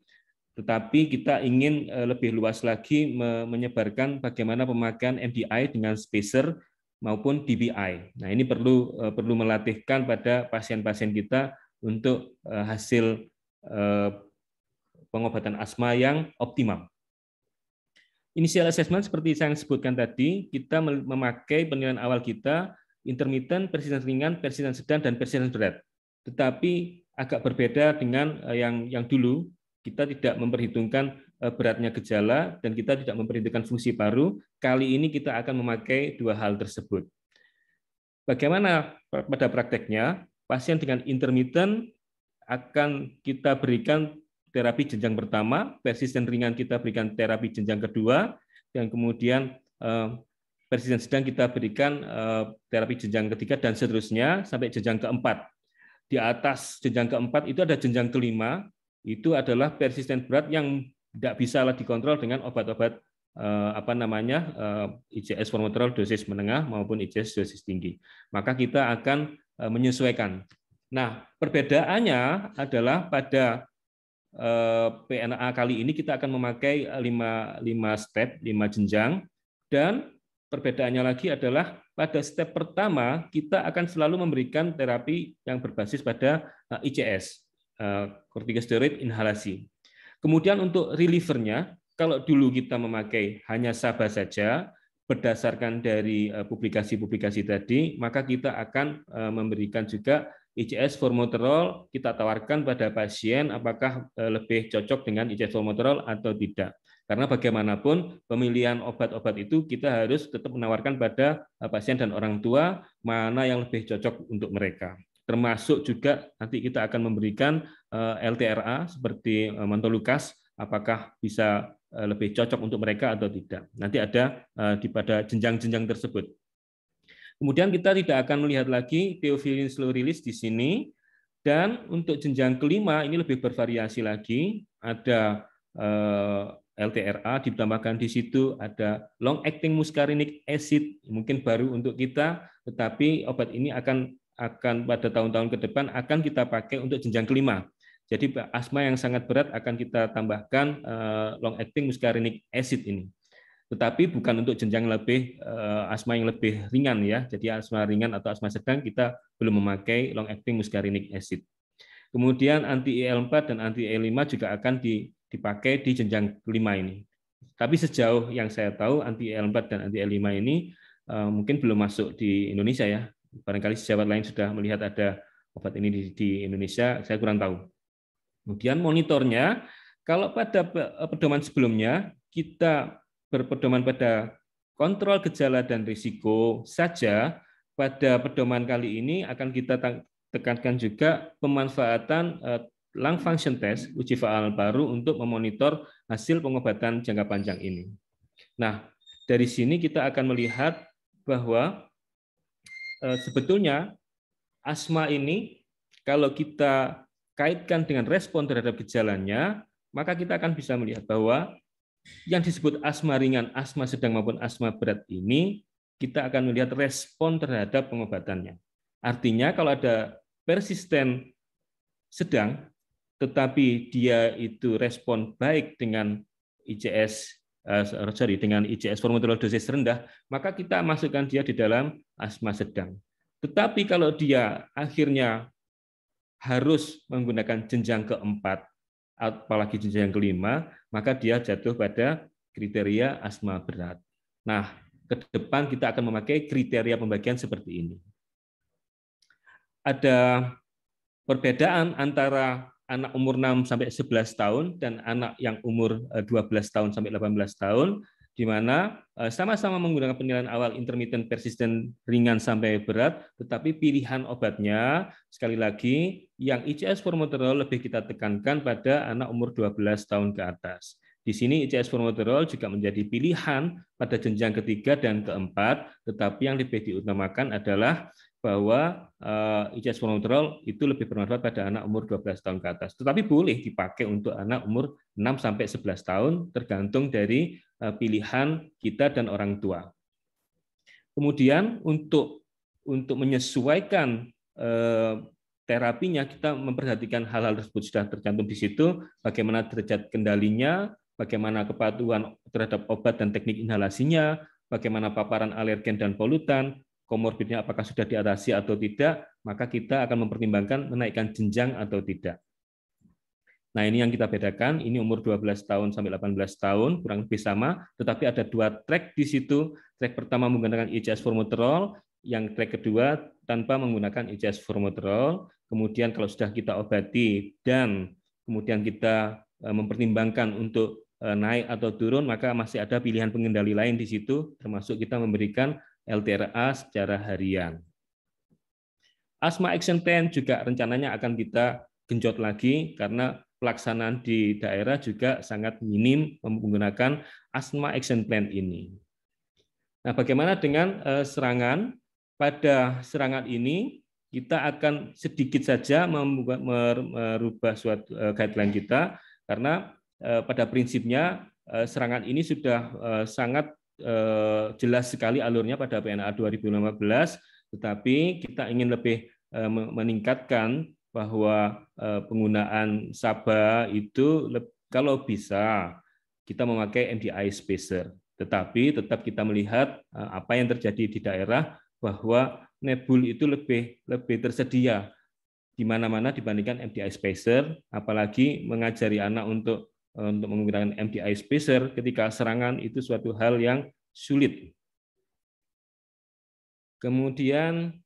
Tetapi kita ingin lebih luas lagi menyebarkan bagaimana pemakaian MDI dengan spacer maupun DBI. Nah, ini perlu melatihkan pada pasien-pasien kita untuk hasil pengobatan asma yang optimal. Initial assessment seperti saya sebutkan tadi, kita memakai penilaian awal kita intermittent, persisten ringan, persisten sedang, dan persisten berat. Tetapi agak berbeda dengan yang dulu, kita tidak memperhitungkan beratnya gejala dan kita tidak memperhitungkan fungsi paru. Kali ini kita akan memakai dua hal tersebut. Bagaimana pada prakteknya? Pasien dengan intermittent akan kita berikan terapi jenjang pertama, persisten ringan kita berikan terapi jenjang kedua, dan kemudian persisten sedang kita berikan terapi jenjang ketiga dan seterusnya sampai jenjang keempat. Di atas jenjang keempat itu ada jenjang kelima, itu adalah persisten berat yang tidak bisa dikontrol dengan obat-obat ICS formoterol dosis menengah maupun ICS dosis tinggi. Maka kita akan menyesuaikan. Nah, perbedaannya adalah pada PNA kali ini kita akan memakai 5 step, 5 jenjang, dan perbedaannya lagi adalah pada step pertama kita akan selalu memberikan terapi yang berbasis pada ICS, kortikosteroid inhalasi. Kemudian untuk relievernya, kalau dulu kita memakai hanya SABA saja, berdasarkan dari publikasi-publikasi tadi, maka kita akan memberikan juga ICS formoterol, kita tawarkan pada pasien apakah lebih cocok dengan ICS formoterol atau tidak. Karena bagaimanapun pemilihan obat-obat itu kita harus tetap menawarkan pada pasien dan orang tua mana yang lebih cocok untuk mereka. Termasuk juga nanti kita akan memberikan LTRA seperti Montolucas, apakah bisa lebih cocok untuk mereka atau tidak. Nanti ada pada jenjang-jenjang tersebut. Kemudian kita tidak akan melihat lagi theophylline slow release di sini. Dan untuk jenjang kelima ini lebih bervariasi lagi. Ada LTRA ditambahkan di situ, ada long acting muscarinic acid, mungkin baru untuk kita, tetapi obat ini akan akan pada tahun-tahun ke depan akan kita pakai untuk jenjang kelima. Jadi asma yang sangat berat akan kita tambahkan long acting muscarinic acid ini. Tetapi bukan untuk jenjang lebih asma yang lebih ringan ya. Jadi asma ringan atau asma sedang kita belum memakai long acting muscarinic acid. Kemudian anti IL-4 dan anti IL-5 juga akan dipakai di jenjang kelima ini. Tapi sejauh yang saya tahu anti IL-4 dan anti IL-5 ini mungkin belum masuk di Indonesia ya. Barangkali sejawat lain sudah melihat ada obat ini di Indonesia, saya kurang tahu. Kemudian monitornya, kalau pada pedoman sebelumnya kita berpedoman pada kontrol gejala dan risiko saja, pada pedoman kali ini akan kita tekankan juga pemanfaatan lung function test, uji faal baru untuk memonitor hasil pengobatan jangka panjang ini. Nah, dari sini kita akan melihat bahwa sebetulnya asma ini kalau kita kaitkan dengan respon terhadap gejalanya, maka kita akan bisa melihat bahwa yang disebut asma ringan, asma sedang maupun asma berat ini, kita akan melihat respon terhadap pengobatannya. Artinya kalau ada persisten sedang, tetapi dia itu respon baik dengan dengan ICS formoterol dosis rendah, maka kita masukkan dia di dalam asma sedang. Tetapi kalau dia akhirnya harus menggunakan jenjang keempat, apalagi jenjang kelima, maka dia jatuh pada kriteria asma berat. Nah, ke depan kita akan memakai kriteria pembagian seperti ini. Ada perbedaan antara anak umur 6 sampai 11 tahun dan anak yang umur 12 tahun sampai 18 tahun, di mana sama-sama menggunakan penilaian awal intermittent persisten ringan sampai berat, tetapi pilihan obatnya sekali lagi yang ICS formoterol lebih kita tekankan pada anak umur 12 tahun ke atas. Di sini ICS formoterol juga menjadi pilihan pada jenjang ketiga dan keempat, tetapi yang lebih diutamakan adalah bahwa ICS formoterol itu lebih bermanfaat pada anak umur 12 tahun ke atas. Tetapi boleh dipakai untuk anak umur 6 sampai 11 tahun tergantung dari pilihan kita dan orang tua. Kemudian untuk menyesuaikan terapinya kita memperhatikan hal-hal tersebut sudah tercantum di situ, bagaimana derajat kendalinya, bagaimana kepatuhan terhadap obat dan teknik inhalasinya, bagaimana paparan alergen dan polutan, komorbidnya apakah sudah diatasi atau tidak, maka kita akan mempertimbangkan menaikkan jenjang atau tidak. Nah, ini yang kita bedakan, ini umur 12 tahun sampai 18 tahun, kurang lebih sama, tetapi ada dua track di situ. Track pertama menggunakan ICS formoterol, yang track kedua tanpa menggunakan ICS formoterol. Kemudian kalau sudah kita obati dan kemudian kita mempertimbangkan untuk naik atau turun, maka masih ada pilihan pengendali lain di situ, termasuk kita memberikan LTRA secara harian. Asma Action Plan juga rencananya akan kita genjot lagi karena pelaksanaan di daerah juga sangat minim menggunakan Asma Action Plan ini. Nah, bagaimana dengan serangan? Pada serangan ini kita akan sedikit saja merubah suatu guideline kita karena pada prinsipnya serangan ini sudah sangat jelas sekali alurnya pada PNA 2015, tetapi kita ingin lebih meningkatkan bahwa penggunaan SABA itu kalau bisa kita memakai MDI spacer, tetapi tetap kita melihat apa yang terjadi di daerah bahwa nebul itu lebih tersedia di mana-mana dibandingkan MDI spacer, apalagi mengajari anak untuk menggunakan MDI spacer ketika serangan itu suatu hal yang sulit. Kemudian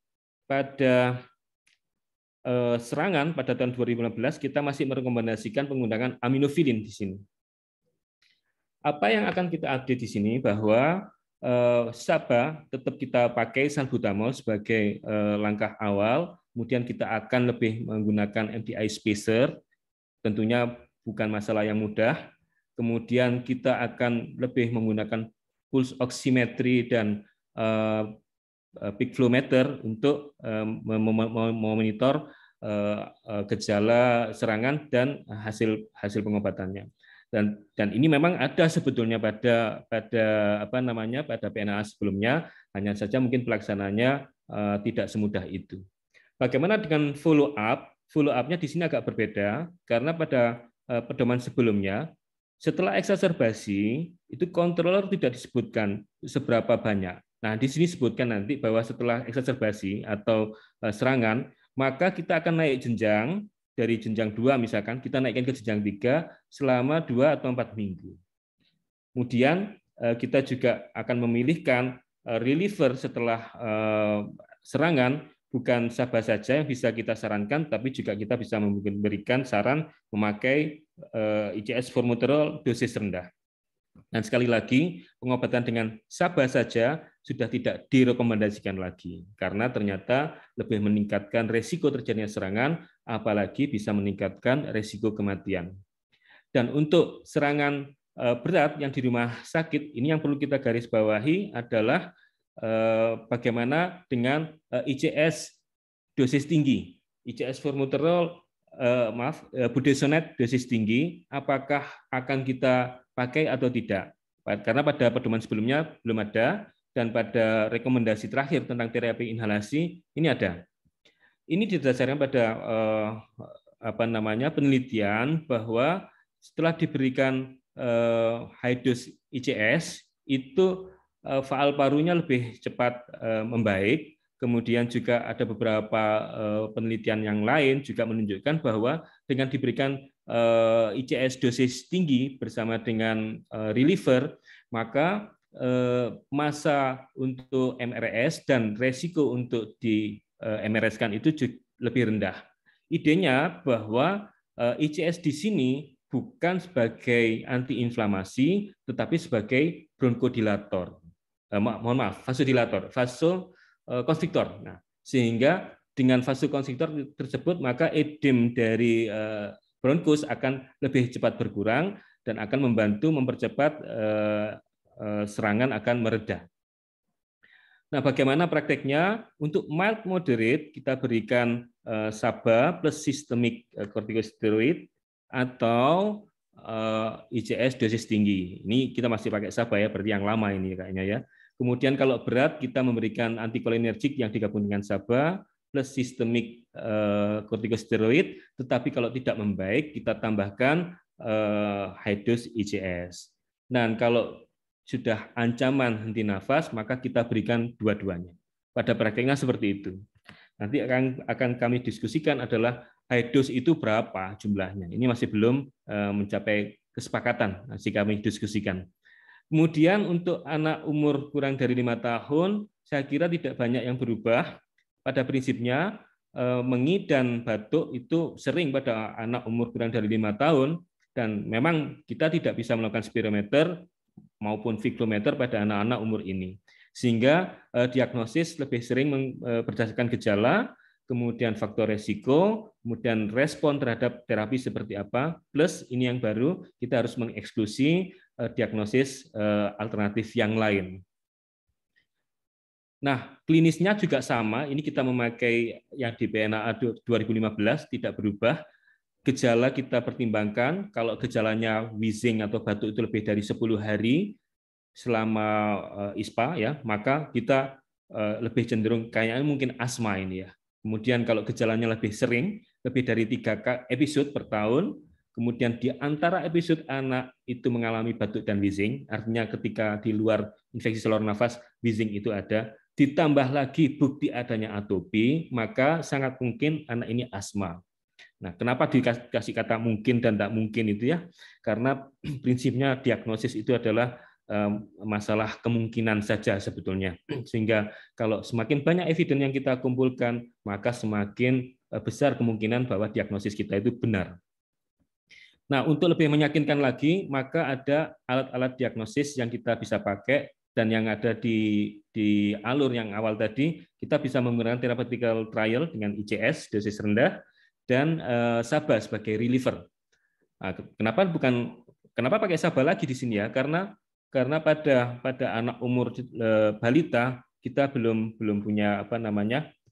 pada serangan pada tahun 2015 kita masih merekomendasikan penggunaan aminofilin di sini. Apa yang akan kita update di sini bahwa SABA tetap kita pakai salbutamol sebagai langkah awal, kemudian kita akan lebih menggunakan MDI spacer, tentunya bukan masalah yang mudah. Kemudian kita akan lebih menggunakan pulse oximetry dan peak flow meter untuk memonitor gejala serangan dan hasil pengobatannya. Dan ini memang ada sebetulnya pada PNA sebelumnya, hanya saja mungkin pelaksananya tidak semudah itu. Bagaimana dengan follow up? Follow up-nya di sini agak berbeda karena pada pedoman sebelumnya setelah eksaserbasi itu controller tidak disebutkan seberapa banyak. Nah, di sini disebutkan nanti bahwa setelah eksaserbasi atau serangan, maka kita akan naik jenjang dari jenjang 2 misalkan, kita naikkan ke jenjang 3 selama 2 atau 4 minggu. Kemudian kita juga akan memilihkan reliever setelah serangan, bukan SABA saja yang bisa kita sarankan, tapi juga kita bisa memberikan saran memakai ICS formoterol dosis rendah. Dan sekali lagi, pengobatan dengan SABA saja sudah tidak direkomendasikan lagi, karena ternyata lebih meningkatkan resiko terjadinya serangan, apalagi bisa meningkatkan resiko kematian. Dan untuk serangan berat yang di rumah sakit, ini yang perlu kita garis bawahi adalah bagaimana dengan ICS dosis tinggi, ICS formoterol, budesonide dosis tinggi, apakah akan kita pakai atau tidak? Karena pada pedoman sebelumnya belum ada, dan pada rekomendasi terakhir tentang terapi inhalasi ini ada. Ini didasarkan pada penelitian bahwa setelah diberikan high dose ICS itu faal parunya lebih cepat membaik. Kemudian juga ada beberapa penelitian yang lain juga menunjukkan bahwa dengan diberikan ICS dosis tinggi bersama dengan reliever, maka masa untuk MRS dan resiko untuk di MRS-kan itu lebih rendah. Idenya bahwa ICS di sini bukan sebagai antiinflamasi, tetapi sebagai bronkodilator. Mohon maaf, vasodilator, vasokonstriktor. Nah, sehingga dengan vasokonstriktor tersebut, maka edem dari bronkus akan lebih cepat berkurang dan akan membantu mempercepat serangan akan mereda. Nah, bagaimana prakteknya? Untuk mild moderate, kita berikan SABA plus systemic corticosteroid atau ICS dosis tinggi. Ini kita masih pakai SABA ya, berarti yang lama ini kayaknya ya. Kemudian kalau berat, kita memberikan antikolinergik yang digabung dengan SABA plus systemic corticosteroid, tetapi kalau tidak membaik, kita tambahkan high dose ICS. Dan kalau sudah ancaman henti nafas, maka kita berikan dua-duanya. Pada prakteknya seperti itu. Nanti akan kami diskusikan adalah high dose itu berapa jumlahnya. Ini masih belum mencapai kesepakatan, masih kami diskusikan. Kemudian untuk anak umur kurang dari 5 tahun, saya kira tidak banyak yang berubah. Pada prinsipnya, mengi dan batuk itu sering pada anak umur kurang dari 5 tahun, dan memang kita tidak bisa melakukan spirometer maupun viglometer pada anak-anak umur ini. Sehingga diagnosis lebih sering berdasarkan gejala, kemudian faktor resiko, kemudian respon terhadap terapi seperti apa, plus ini yang baru, kita harus mengeksklusi diagnosis alternatif yang lain. Nah, klinisnya juga sama, ini kita memakai yang di PNAA 2015, tidak berubah. Gejala kita pertimbangkan, kalau gejalanya wheezing atau batuk itu lebih dari 10 hari selama ISPA, ya, maka kita lebih cenderung kayaknya mungkin asma ini ya. Kemudian kalau gejalanya lebih sering, lebih dari 3 episode per tahun, kemudian di antara episode anak itu mengalami batuk dan wheezing, artinya ketika di luar infeksi saluran nafas, wheezing itu ada, ditambah lagi bukti adanya atopi, maka sangat mungkin anak ini asma. Nah, kenapa dikasih kata mungkin dan tak mungkin itu ya? Karena prinsipnya diagnosis itu adalah masalah kemungkinan saja sebetulnya. Sehingga kalau semakin banyak evidence yang kita kumpulkan, maka semakin besar kemungkinan bahwa diagnosis kita itu benar. Nah, untuk lebih meyakinkan lagi, maka ada alat-alat diagnosis yang kita bisa pakai, dan yang ada di alur yang awal tadi, kita bisa menggunakan therapeutical trial dengan ICS dosis rendah, dan SABA sebagai reliever. Nah, kenapa pakai SABA lagi di sini ya? Karena pada anak umur balita kita belum punya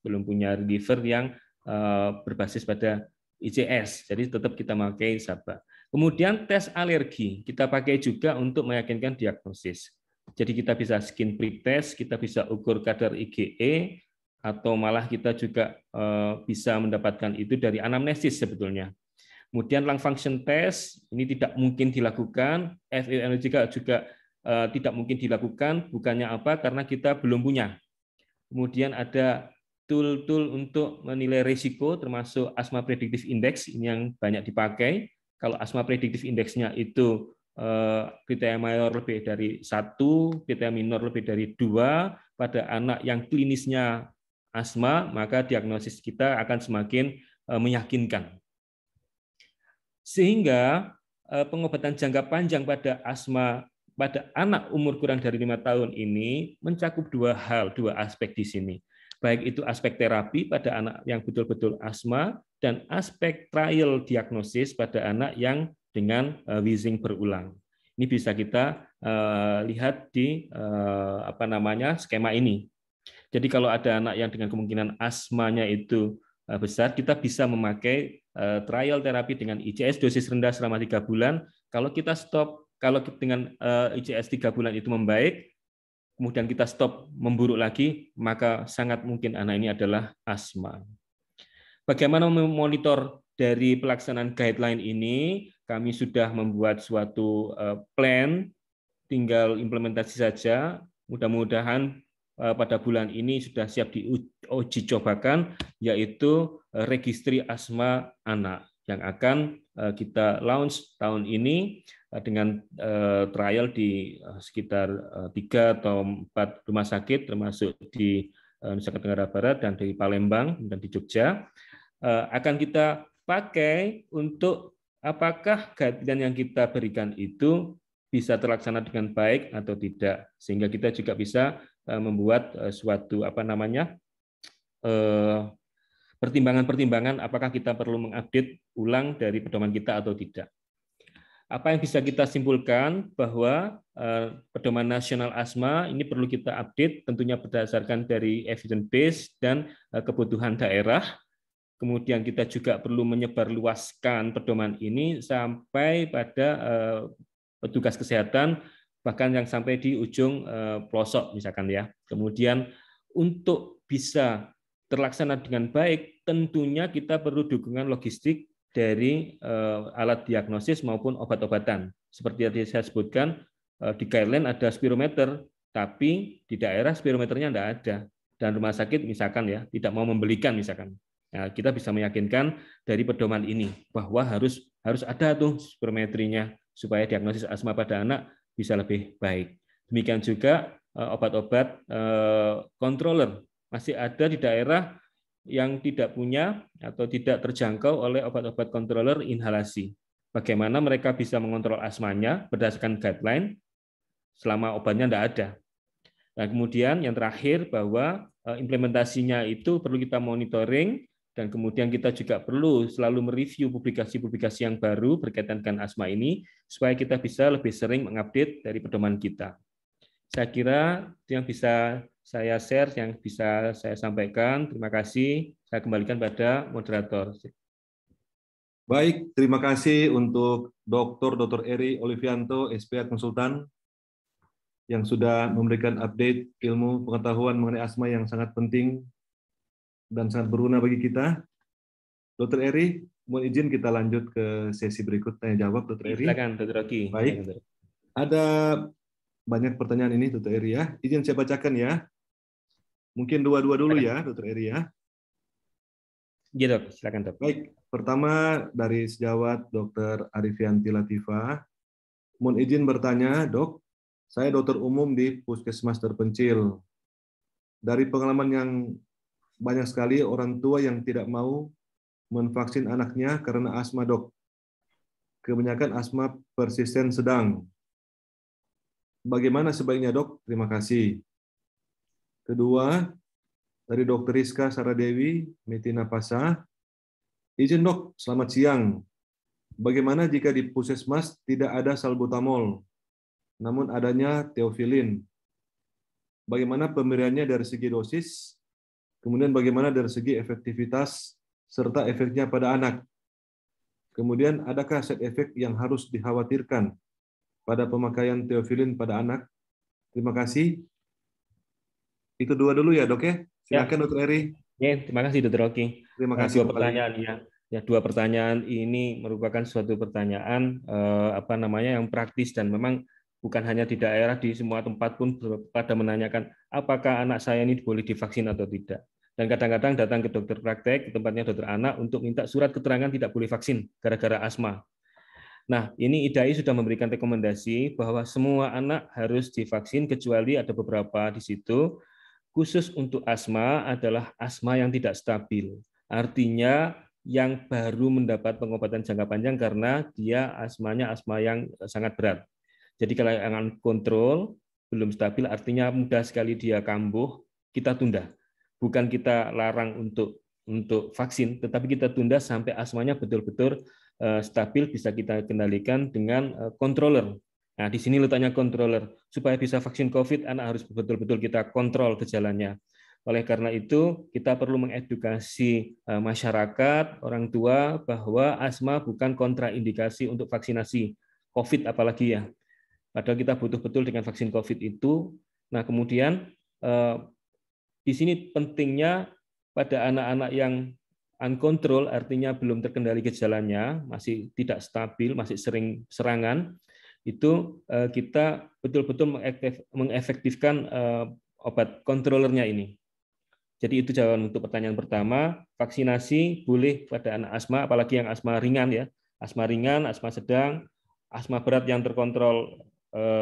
belum punya reliever yang berbasis pada ICS. Jadi tetap kita pakai SABA. Kemudian tes alergi kita pakai juga untuk meyakinkan diagnosis. Jadi kita bisa skin prick test, kita bisa ukur kadar IgE, atau malah kita juga bisa mendapatkan itu dari anamnesis sebetulnya. Kemudian lung function test ini tidak mungkin dilakukan, FeNO juga tidak mungkin dilakukan, bukannya apa? Karena kita belum punya. Kemudian ada tool-tool untuk menilai risiko, termasuk asthma predictive index ini yang banyak dipakai. Kalau asthma predictive index-nya itu kriteria mayor lebih dari 1, kriteria minor lebih dari 2, pada anak yang klinisnya asma, maka diagnosis kita akan semakin meyakinkan. Sehingga pengobatan jangka panjang pada asma pada anak umur kurang dari 5 tahun ini mencakup dua aspek di sini. Baik itu aspek terapi pada anak yang betul-betul asma dan aspek trial diagnosis pada anak yang dengan wheezing berulang. Ini bisa kita lihat di skema ini. Jadi kalau ada anak yang dengan kemungkinan asmanya itu besar, kita bisa memakai trial terapi dengan ICS dosis rendah selama 3 bulan. Kalau kita stop, kalau dengan ICS 3 bulan itu membaik, kemudian kita stop memburuk lagi, maka sangat mungkin anak ini adalah asma. Bagaimana memonitor dari pelaksanaan guideline ini? Kami sudah membuat suatu plan, tinggal implementasi saja. Mudah-mudahan pada bulan ini sudah siap diuji cobakan, yaitu registri asma anak yang akan kita launch tahun ini dengan trial di sekitar 3 atau 4 rumah sakit, termasuk di Nusa Tenggara Barat dan di Palembang dan di Jogja. Akan kita pakai untuk apakah guideline yang kita berikan itu bisa terlaksana dengan baik atau tidak, sehingga kita juga bisa membuat suatu pertimbangan-pertimbangan apakah kita perlu mengupdate ulang dari pedoman kita atau tidak. Apa yang bisa kita simpulkan bahwa pedoman nasional asma ini perlu kita update tentunya berdasarkan dari evidence base dan kebutuhan daerah. Kemudian kita juga perlu menyebarluaskan pedoman ini sampai pada petugas kesehatan, bahkan yang sampai di ujung pelosok misalkan ya. Kemudian untuk bisa terlaksana dengan baik, tentunya kita perlu dukungan logistik dari alat diagnosis maupun obat-obatan. Seperti yang saya sebutkan, di guideline ada spirometer, tapi di daerah spirometernya tidak ada. Dan rumah sakit misalkan ya tidak mau membelikan misalkan. Nah, kita bisa meyakinkan dari pedoman ini bahwa harus ada tuh spirometrinya supaya diagnosis asma pada anak bisa lebih baik. Demikian juga obat-obat controller masih ada di daerah yang tidak punya atau tidak terjangkau oleh obat-obat controller inhalasi. Bagaimana mereka bisa mengontrol asmanya berdasarkan guideline selama obatnya tidak ada. Nah, kemudian yang terakhir bahwa implementasinya itu perlu kita monitoring. Dan kemudian kita juga perlu selalu mereview publikasi-publikasi yang baru berkaitan dengan asma ini, supaya kita bisa lebih sering mengupdate dari pedoman kita. Saya kira itu yang bisa saya share, yang bisa saya sampaikan. Terima kasih. Saya kembalikan pada moderator. Baik, terima kasih untuk Dr. Eri Olivianto, SPA Konsultan, yang sudah memberikan update ilmu pengetahuan mengenai asma yang sangat penting dan sangat berguna bagi kita. Dr. Eri, mohon izin kita lanjut ke sesi berikut tanya jawab, Dr. Eri. Silakan, Dr. Rocky. Baik. Ada banyak pertanyaan ini, Dr. Eri ya. Izin saya bacakan ya. Mungkin dua-dua dulu ya, Dr. Eri ya. Iya, Dok. Silakan, Dok. Baik. Pertama dari sejawat Dr. Arifianti Latifah. Mohon izin bertanya, Dok. Saya dokter umum di puskesmas terpencil. Dari pengalaman yang banyak sekali orang tua yang tidak mau menvaksin anaknya karena asma, Dok. Kebanyakan asma persisten sedang. Bagaimana sebaiknya, Dok? Terima kasih. Kedua, dari Dr. Rizka Saradewi, Metina Pasa. Izin, Dok, selamat siang. Bagaimana jika di puskesmas tidak ada salbutamol, namun adanya teofilin? Bagaimana pemberiannya dari segi dosis? Kemudian bagaimana dari segi efektivitas serta efeknya pada anak? Kemudian adakah side effect yang harus dikhawatirkan pada pemakaian teofilin pada anak? Terima kasih. Itu dua dulu ya, Dok ya. Silakan Dr. Eri. Ya, terima kasih Dr. Oki. Terima kasih Dua kembali. pertanyaan ya. Ya, dua pertanyaan ini merupakan suatu pertanyaan yang praktis dan memang bukan hanya di daerah, di semua tempat pun pada menanyakan apakah anak saya ini boleh divaksin atau tidak. Dan kadang-kadang datang ke dokter praktek, ke tempatnya dokter anak untuk minta surat keterangan tidak boleh vaksin gara-gara asma. Nah, ini IDAI sudah memberikan rekomendasi bahwa semua anak harus divaksin kecuali ada beberapa di situ. Khusus untuk asma adalah asma yang tidak stabil. Artinya yang baru mendapat pengobatan jangka panjang karena dia asmanya asma yang sangat berat. Jadi kalau yang kontrol belum stabil artinya mudah sekali dia kambuh, kita tunda. Bukan kita larang untuk vaksin, tetapi kita tunda sampai asmanya betul-betul stabil, bisa kita kendalikan dengan controller. Nah, di sini letaknya controller. Supaya bisa vaksin COVID, anak harus betul-betul kita kontrol gejalanya. Oleh karena itu, kita perlu mengedukasi masyarakat, orang tua, bahwa asma bukan kontraindikasi untuk vaksinasi COVID apalagi ya. Padahal kita butuh betul dengan vaksin COVID itu. Nah, kemudian di sini pentingnya pada anak-anak yang uncontrol, artinya belum terkendali gejalanya, masih tidak stabil, masih sering serangan, itu kita betul-betul mengefektifkan obat kontrolernya ini. Jadi itu jawaban untuk pertanyaan pertama, vaksinasi boleh pada anak asma, apalagi yang asma ringan ya, asma ringan, asma sedang, asma berat yang terkontrol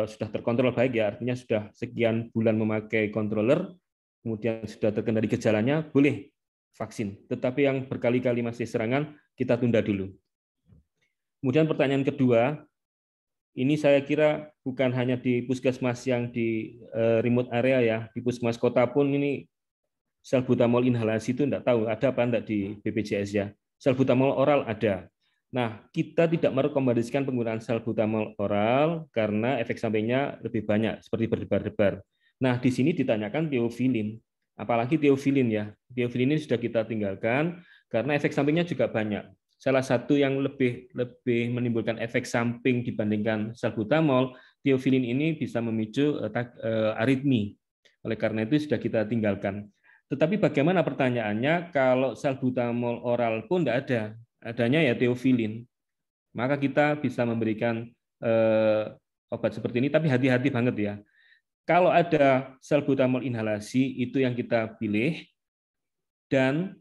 sudah terkontrol baik ya, artinya sudah sekian bulan memakai controller, kemudian sudah terkendali gejalanya, boleh vaksin. Tetapi yang berkali-kali masih serangan, kita tunda dulu. Kemudian pertanyaan kedua, ini saya kira bukan hanya di puskesmas yang di remote area ya, di puskesmas kota pun ini salbutamol inhalasi itu enggak tahu ada apa enggak di BPJS ya. Salbutamol oral ada. Nah, kita tidak merekomendasikan penggunaan salbutamol oral karena efek sampingnya lebih banyak seperti berdebar-debar. Nah, di sini ditanyakan teofilin. Apalagi teofilin ya. Teofilin ini sudah kita tinggalkan karena efek sampingnya juga banyak. Salah satu yang lebih menimbulkan efek samping dibandingkan salbutamol, teofilin ini bisa memicu aritmi. Oleh karena itu sudah kita tinggalkan. Tetapi bagaimana pertanyaannya kalau salbutamol oral pun tidak ada, adanya ya teofilin. Maka kita bisa memberikan obat seperti ini, tapi hati-hati banget ya. Kalau ada salbutamol inhalasi itu yang kita pilih, dan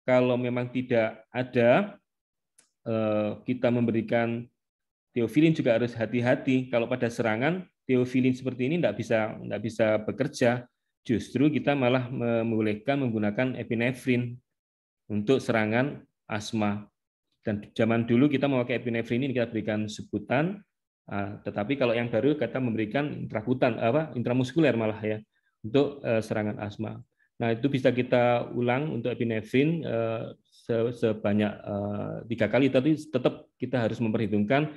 kalau memang tidak ada, kita memberikan teofilin juga harus hati-hati. Kalau pada serangan, teofilin seperti ini tidak bisa bekerja. Justru kita malah membolehkan menggunakan epinefrin untuk serangan asma. Dan zaman dulu kita memakai epinefrin ini kita berikan sebutan, tetapi kalau yang baru kita memberikan intramuskuler malah ya untuk serangan asma. Nah, itu bisa kita ulang untuk epinefrin sebanyak 3 kali, tapi tetap kita harus memperhitungkan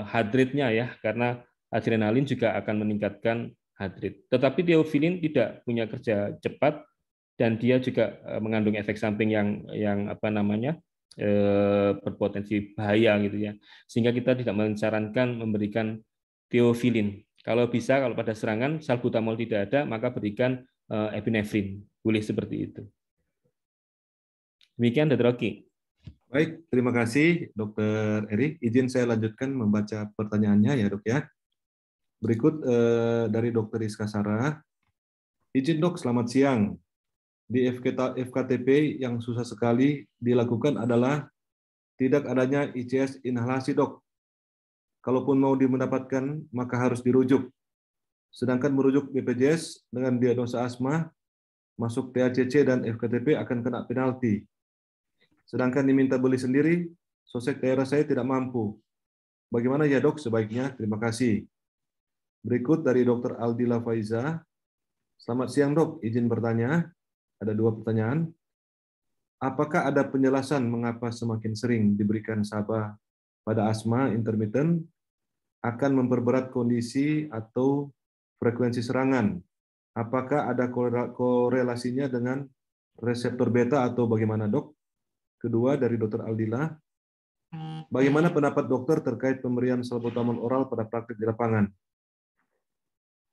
heart rate-nya ya, karena adrenalin juga akan meningkatkan heart rate. Tetapi teofilin tidak punya kerja cepat dan dia juga mengandung efek samping yang berpotensi bahaya gitu ya. Sehingga kita tidak menyarankan memberikan teofilin. Kalau bisa, kalau pada serangan salbutamol tidak ada, maka berikan epinefrin. Boleh seperti itu. Demikian, Dr. Oki. Baik, terima kasih Dr. Eri. Izin saya lanjutkan membaca pertanyaannya ya Dok ya. Berikut dari Dr. Rizka Sarah. Izin Dok, selamat siang. Di FKTP yang susah sekali dilakukan adalah tidak adanya ICS inhalasi Dok. Kalaupun mau mendapatkan, maka harus dirujuk. Sedangkan merujuk BPJS dengan diagnosa asma, masuk THCC dan FKTP akan kena penalti. Sedangkan diminta beli sendiri, sosek daerah saya tidak mampu. Bagaimana ya Dok sebaiknya? Terima kasih. Berikut dari Dr. Aldila Faiza. Selamat siang Dok, izin bertanya. Ada 2 pertanyaan. Apakah ada penjelasan mengapa semakin sering diberikan SABA pada asma intermittent akan memperberat kondisi atau frekuensi serangan? Apakah ada korelasinya dengan reseptor beta atau bagaimana Dok? Kedua dari Dr. Aldila, bagaimana pendapat dokter terkait pemberian salbutamol oral pada praktik di lapangan?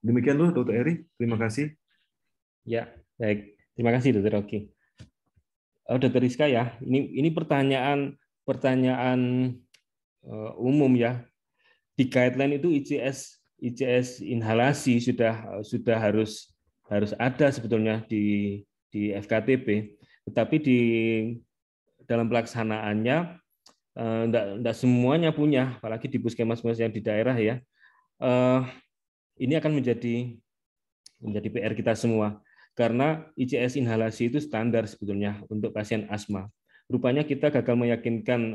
Demikian dulu Dr. Eri, terima kasih. Ya, baik. Terima kasih, Dr. Oki. Dr. Rizka ya, ini pertanyaan umum ya. Di guideline itu ICS inhalasi sudah harus ada sebetulnya di FKTP, tetapi di dalam pelaksanaannya enggak semuanya punya, apalagi di puskesmas yang di daerah ya. Ini akan menjadi PR kita semua, karena ICS inhalasi itu standar sebetulnya untuk pasien asma. Rupanya kita gagal meyakinkan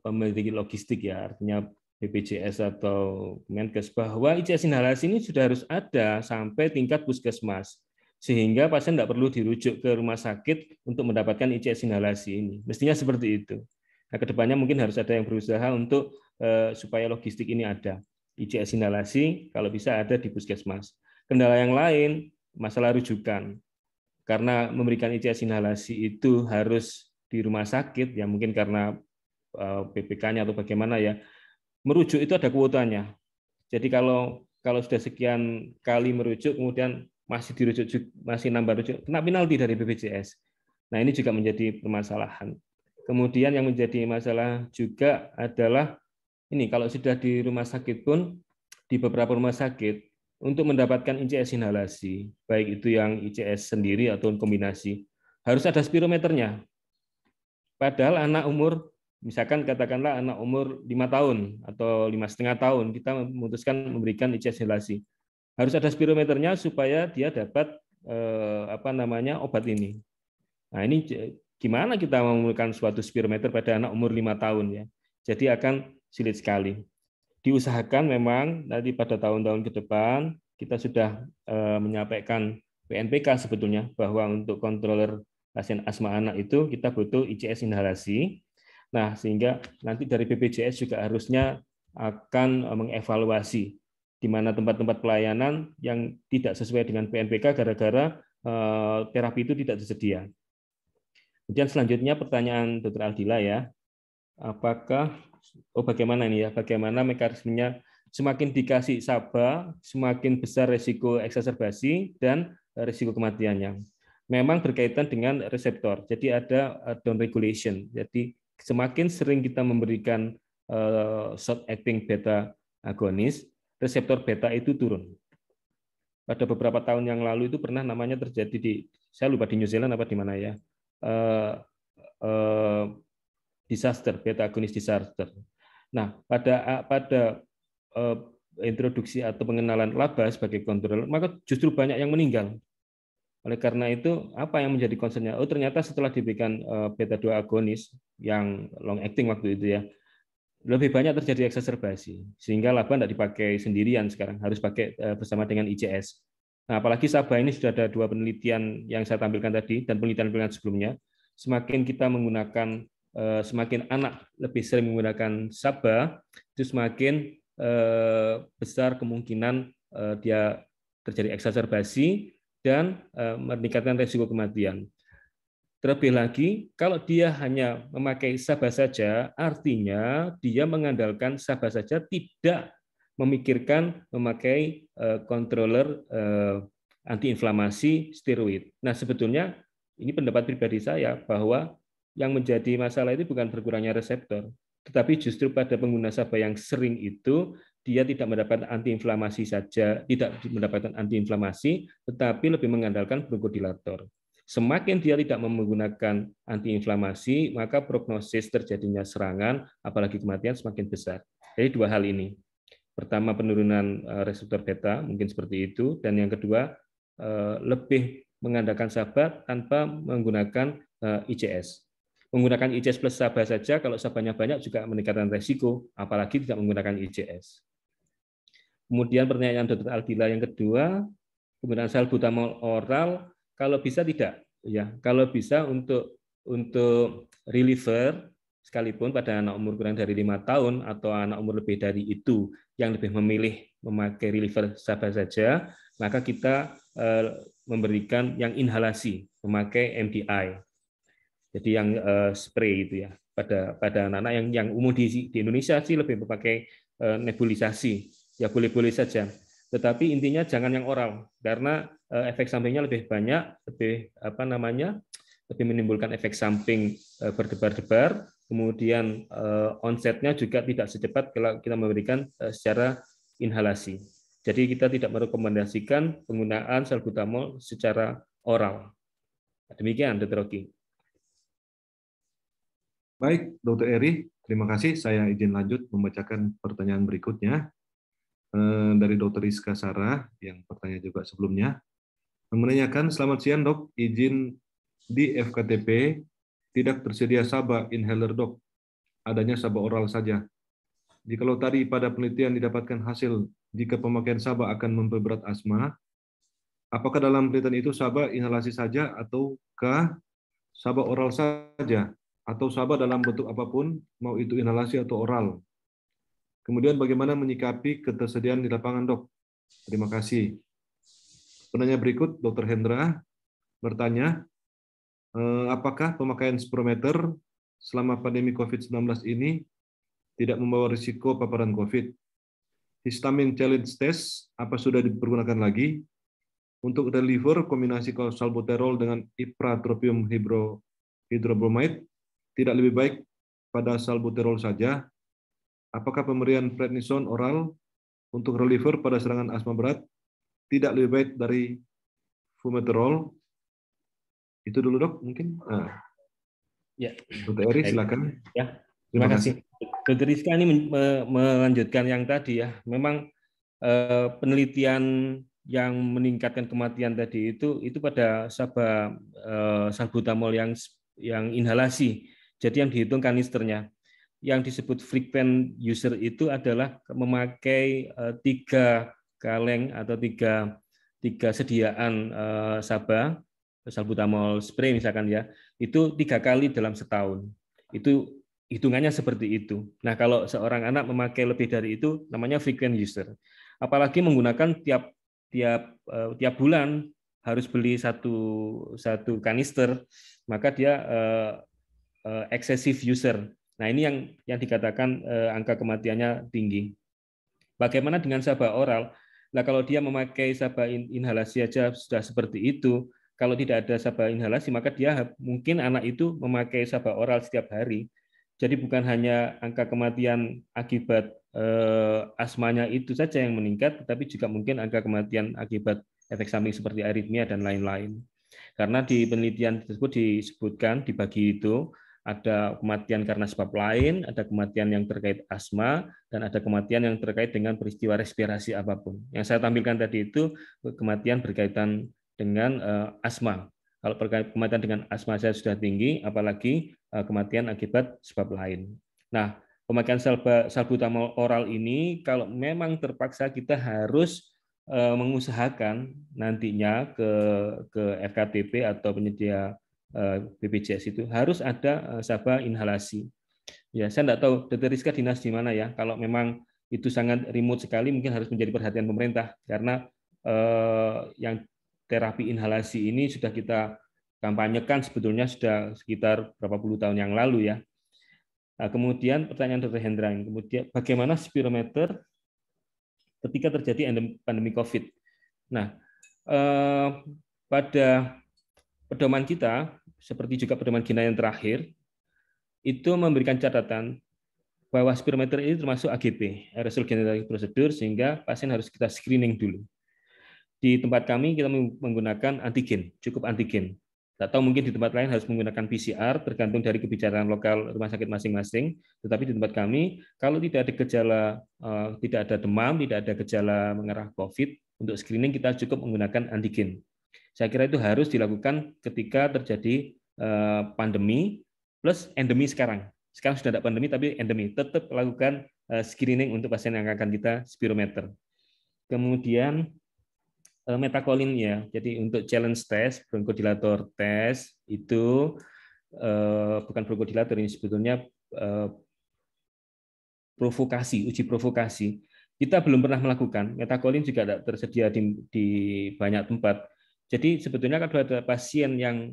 pemiliki logistik ya, artinya BPJS atau Menkes, bahwa ICS inhalasi ini sudah harus ada sampai tingkat puskesmas, sehingga pasien tidak perlu dirujuk ke rumah sakit untuk mendapatkan ICS inhalasi ini. Mestinya seperti itu. Nah, kedepannya mungkin harus ada yang berusaha untuk supaya logistik ini ada. ICS inhalasi kalau bisa ada di puskesmas. Kendala yang lain, masalah rujukan. Karena memberikan ICS inhalasi itu harus di rumah sakit, ya mungkin karena PPK-nya atau bagaimana ya, merujuk itu ada kuotanya. Jadi kalau sudah sekian kali merujuk, kemudian masih dirujuk, masih nambah rujuk, kena penalti dari BPJS. Nah, ini juga menjadi permasalahan. Kemudian yang menjadi masalah juga adalah ini, kalau sudah di rumah sakit pun, di beberapa rumah sakit, untuk mendapatkan ICS inhalasi, baik itu yang ICS sendiri atau kombinasi, harus ada spirometernya. Padahal anak umur, misalkan katakanlah anak umur 5 tahun atau 5,5 tahun, kita memutuskan memberikan ICS inhalasi. Harus ada spirometernya supaya dia dapat obat ini. Nah, ini gimana kita memerlukan suatu spirometer pada anak umur 5 tahun ya. Jadi akan sulit sekali. Diusahakan memang nanti pada tahun-tahun ke depan kita sudah menyampaikan PNPK sebetulnya bahwa untuk controller pasien asma anak itu kita butuh ICS inhalasi. Nah, sehingga nanti dari BPJS juga harusnya akan mengevaluasi di mana tempat-tempat pelayanan yang tidak sesuai dengan PNPK gara-gara terapi itu tidak tersedia. Kemudian selanjutnya pertanyaan Dr. Aldila ya, apakah bagaimana ini ya, bagaimana mekanismenya, semakin dikasih SABA semakin besar risiko eksaserbasi dan risiko kematiannya. Memang berkaitan dengan reseptor, jadi ada down regulation. Jadi semakin sering kita memberikan short acting beta agonis, reseptor beta itu turun. Pada beberapa tahun yang lalu itu pernah namanya terjadi saya lupa di New Zealand apa di mana ya, disaster, beta agonis disaster. Nah, pada introduksi atau pengenalan laba sebagai kontrol, maka justru banyak yang meninggal. Oleh karena itu, apa yang menjadi concern-nya? Oh, ternyata setelah diberikan beta 2 agonis yang long acting waktu itu ya, lebih banyak terjadi eksaserbasi, sehingga laba tidak dipakai sendirian sekarang, harus pakai bersama dengan ICS. Nah, apalagi SABA ini sudah ada 2 penelitian yang saya tampilkan tadi dan penelitian-penelitian sebelumnya. Semakin kita menggunakan, semakin anak lebih sering menggunakan SABA, itu semakin besar kemungkinan dia terjadi eksaserbasi dan meningkatkan risiko kematian. Terlebih lagi, kalau dia hanya memakai SABA saja, artinya dia mengandalkan SABA saja, tidak memikirkan memakai controller antiinflamasi steroid. Nah, sebetulnya ini pendapat pribadi saya bahwa yang menjadi masalah itu bukan berkurangnya reseptor, tetapi justru pada pengguna SABA yang sering itu dia tidak mendapatkan antiinflamasi saja, tidak mendapatkan antiinflamasi, tetapi lebih mengandalkan bronkodilator. Semakin dia tidak menggunakan antiinflamasi, maka prognosis terjadinya serangan, apalagi kematian semakin besar. Jadi 2 hal ini. Pertama, penurunan reseptor beta, mungkin seperti itu. Dan yang kedua, lebih mengandalkan SABA tanpa menggunakan ICS. Menggunakan ICS plus SABA saja, kalau SABA-nya banyak juga meningkatkan resiko, apalagi tidak menggunakan ICS. Kemudian pertanyaan Dr. Aldila yang kedua, penggunaan salbutamol oral, kalau bisa tidak, ya. Kalau bisa untuk reliever, sekalipun pada anak umur kurang dari 5 tahun atau anak umur lebih dari itu yang lebih memilih memakai reliever SABA saja, maka kita memberikan yang inhalasi, memakai MDI. Jadi yang spray itu ya. Pada anak-anak yang umum di Indonesia sih lebih memakai nebulisasi. Ya boleh-boleh saja. tetapi intinya jangan yang oral karena efek sampingnya lebih banyak, lebih menimbulkan efek samping berdebar-debar, kemudian onsetnya juga tidak secepat kalau kita memberikan secara inhalasi. Jadi kita tidak merekomendasikan penggunaan salbutamol secara oral. Demikian, Dr. Rocky. Baik, Dr. Eri, terima kasih. Saya izin lanjut membacakan pertanyaan berikutnya dari Dr. Rizka Sarah yang bertanya juga sebelumnya. Menanyakan, selamat siang dok, izin di FKTP tidak tersedia SABA inhaler dok, adanya SABA oral saja. Jikalau tadi pada penelitian didapatkan hasil jika pemakaian SABA akan memperberat asma, apakah dalam penelitian itu SABA inhalasi saja ataukah SABA oral saja atau SABA dalam bentuk apapun, mau itu inhalasi atau oral? Kemudian bagaimana menyikapi ketersediaan di lapangan dok? Terima kasih. Penanya berikut, Dr. Hendra bertanya, apakah pemakaian spirometer selama pandemi COVID-19 ini tidak membawa risiko paparan COVID? Histamine challenge test, apa sudah dipergunakan lagi? Untuk reliever, kombinasi salbuterol dengan ipratropium hydrobromide tidak lebih baik pada salbuterol saja? Apakah pemberian prednison oral untuk reliever pada serangan asma berat tidak lebih baik dari fumeterol? Itu dulu dok, mungkin. Ya. Dr. Eri, silakan. Ya, terima kasih. Dr. Rizka ini melanjutkan yang tadi ya. Memang penelitian yang meningkatkan kematian tadi itu pada salbutamol yang inhalasi. Jadi yang dihitung kanisternya. Yang disebut frequent user itu adalah memakai 3 kaleng atau 3 sediaan salbutamol spray misalkan ya, itu 3 kali dalam setahun. Itu hitungannya seperti itu. Nah, kalau seorang anak memakai lebih dari itu namanya frequent user. Apalagi menggunakan tiap bulan harus beli satu kanister, maka dia excessive user. Nah, ini yang dikatakan angka kematiannya tinggi. Bagaimana dengan SABA oral? Nah, kalau dia memakai SABA inhalasi saja sudah seperti itu, kalau tidak ada SABA inhalasi, maka dia mungkin anak itu memakai SABA oral setiap hari. Jadi bukan hanya angka kematian akibat asmanya itu saja yang meningkat, tetapi juga mungkin angka kematian akibat efek samping seperti aritmia dan lain-lain. Karena di penelitian tersebut disebutkan dibagi itu ada kematian karena sebab lain, ada kematian yang terkait asma, dan ada kematian yang terkait dengan peristiwa respirasi apapun. Yang saya tampilkan tadi itu kematian berkaitan dengan asma. Kalau kematian dengan asma saya sudah tinggi, apalagi kematian akibat sebab lain. Nah, pemakaian salbutamol oral ini kalau memang terpaksa kita harus mengusahakan nantinya ke FKTP atau penyedia BPJS itu harus ada SABA inhalasi. Ya, saya tidak tahu Dr. Rizka dinas di mana ya. Kalau memang itu sangat remote sekali, mungkin harus menjadi perhatian pemerintah karena yang terapi inhalasi ini sudah kita kampanyekan sebetulnya sudah sekitar berapa puluh tahun yang lalu ya. Nah, kemudian pertanyaan Dr. Hendra, kemudian bagaimana spirometer ketika terjadi pandemi COVID? Nah, pada pedoman kita, seperti juga pedoman GINA yang terakhir, itu memberikan catatan bahwa spirometer ini termasuk AGP, aerosol generating procedure, sehingga pasien harus kita screening dulu. Di tempat kami kita menggunakan antigen, cukup antigen. Tak tahu mungkin di tempat lain harus menggunakan PCR, tergantung dari kebijakan lokal rumah sakit masing-masing. Tetapi di tempat kami, kalau tidak ada gejala, tidak ada demam, tidak ada gejala mengarah COVID, untuk screening kita cukup menggunakan antigen. Saya kira itu harus dilakukan ketika terjadi pandemi plus endemi sekarang. Sekarang sudah tidak pandemi tapi endemi. Tetap lakukan screening untuk pasien yang akan kita spirometer. Kemudian metakolin ya. Jadi untuk challenge test, bronchodilator test itu bukan bronchodilator, ini sebetulnya uji provokasi. Kita belum pernah melakukan. Metakolin juga tidak tersedia di banyak tempat. Jadi sebetulnya kalau ada pasien yang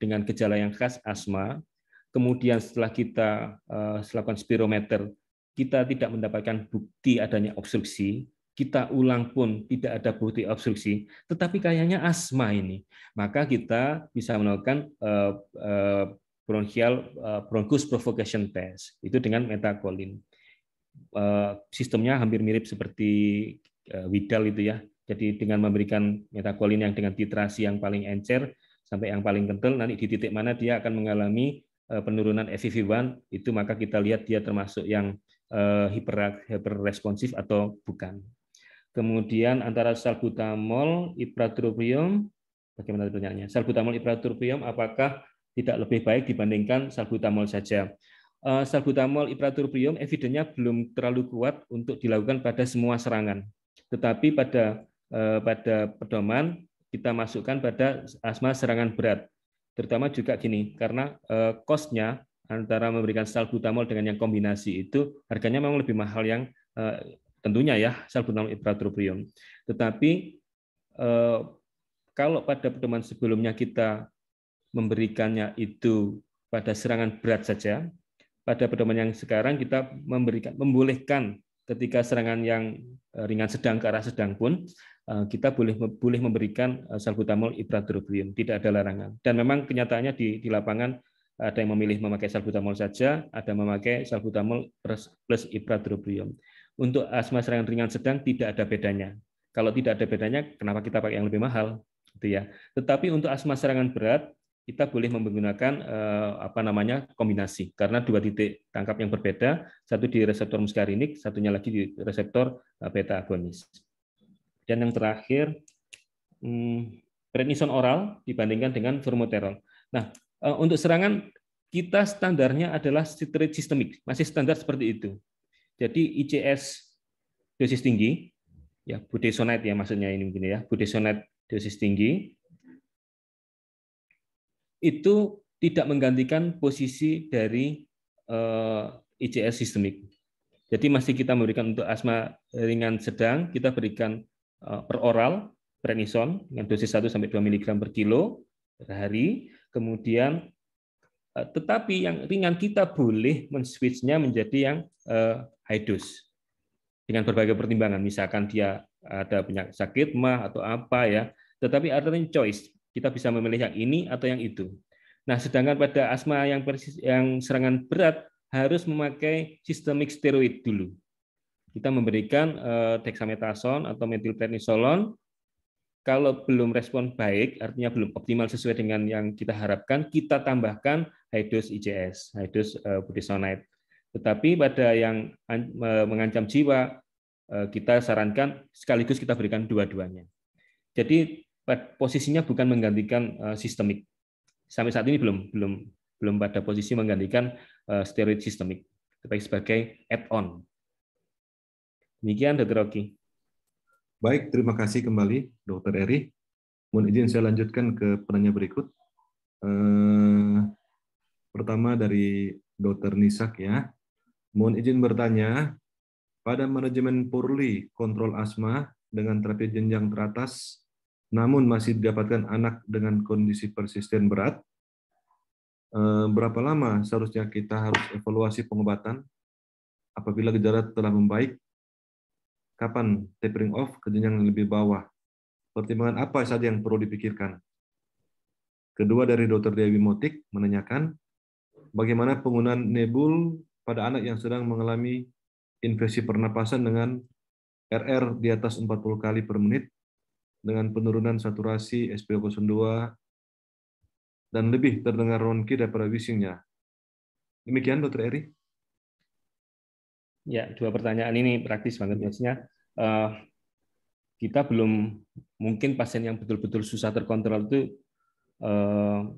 dengan gejala yang khas asma, kemudian setelah kita lakukan spirometer, kita tidak mendapatkan bukti adanya obstruksi, kita ulang pun tidak ada bukti obstruksi, tetapi kayaknya asma ini, maka kita bisa melakukan bronchus provocation test itu dengan metakolin. Sistemnya hampir mirip seperti Widal itu ya. Jadi dengan memberikan metakolin yang dengan titrasi yang paling encer sampai yang paling kental, nanti di titik mana dia akan mengalami penurunan FEV1 itu, maka kita lihat dia termasuk yang hiperresponsif atau bukan. Kemudian antara salbutamol, ipratropium, bagaimana pertanyaannya? Salbutamol, ipratropium, apakah tidak lebih baik dibandingkan salbutamol saja? Salbutamol, ipratropium evidennya belum terlalu kuat untuk dilakukan pada semua serangan. Tetapi pada pedoman kita masukkan pada asma serangan berat. Terutama juga gini, karena cost-nya antara memberikan salbutamol dengan yang kombinasi itu harganya memang lebih mahal yang tentunya ya salbutamol ipratropium. Tetapi kalau pada pedoman sebelumnya kita memberikannya itu pada serangan berat saja, pada pedoman yang sekarang kita membolehkan ketika serangan yang ringan sedang ke arah sedang pun kita boleh memberikan salbutamol ipratropium, tidak ada larangan. Dan memang kenyataannya di lapangan ada yang memilih memakai salbutamol saja, ada memakai salbutamol plus ipratropium. Untuk asma serangan ringan sedang tidak ada bedanya. Kalau tidak ada bedanya, kenapa kita pakai yang lebih mahal? Gitu ya. Tetapi untuk asma serangan berat kita boleh menggunakan kombinasi, karena dua titik tangkap yang berbeda, satu di reseptor muskarinik, satunya lagi di reseptor beta agonis. Dan yang terakhir, prednison oral dibandingkan dengan formoterol. Nah, untuk serangan kita standarnya adalah steroid sistemik, masih standar seperti itu. Jadi ICS dosis tinggi, ya budesonide ya maksudnya ini mungkin ya, budesonide dosis tinggi itu tidak menggantikan posisi dari ICS sistemik. Jadi masih kita memberikan untuk asma ringan sedang, kita berikan per oral prednison dengan dosis 1 sampai 2 mg per kilo per hari. Kemudian tetapi yang ringan kita boleh men-switch-nya menjadi yang high dose dengan berbagai pertimbangan, misalkan dia ada penyakit sakit mah atau apa ya. Tetapi ada choice, kita bisa memilih yang ini atau yang itu. Nah, sedangkan pada asma yang serangan berat harus memakai sistemik steroid dulu. Kita memberikan dexamethasone atau methylprednisolone. Kalau belum respon baik, artinya belum optimal sesuai dengan yang kita harapkan, kita tambahkan high dose ICS, high dose budesonide. Tetapi pada yang mengancam jiwa, kita sarankan sekaligus kita berikan dua-duanya. Jadi posisinya bukan menggantikan sistemik. Sampai saat ini belum pada posisi menggantikan steroid sistemik, tetapi sebagai add-on. Demikian, Dr. Rocky. Baik, terima kasih kembali, Dr. Eri. Mohon izin saya lanjutkan ke penanya berikut. Pertama dari Dr. Nisak ya. Mohon izin bertanya, pada manajemen purli kontrol asma dengan terapi jenjang teratas, namun masih didapatkan anak dengan kondisi persisten berat, berapa lama seharusnya kita harus evaluasi pengobatan apabila gejala telah membaik? Kapan tapering off ke jenjang yang lebih bawah? Pertimbangan apa saja yang perlu dipikirkan? Kedua dari Dr. Dewi Motik menanyakan, bagaimana penggunaan nebul pada anak yang sedang mengalami infeksi pernapasan dengan RR di atas 40 kali per menit dengan penurunan saturasi SpO2 dan lebih terdengar ronki daripada wheezing-nya. Demikian, Dr. Eri. Ya, dua pertanyaan ini praktis banget. Maksudnya, kita belum, mungkin pasien yang betul-betul susah terkontrol itu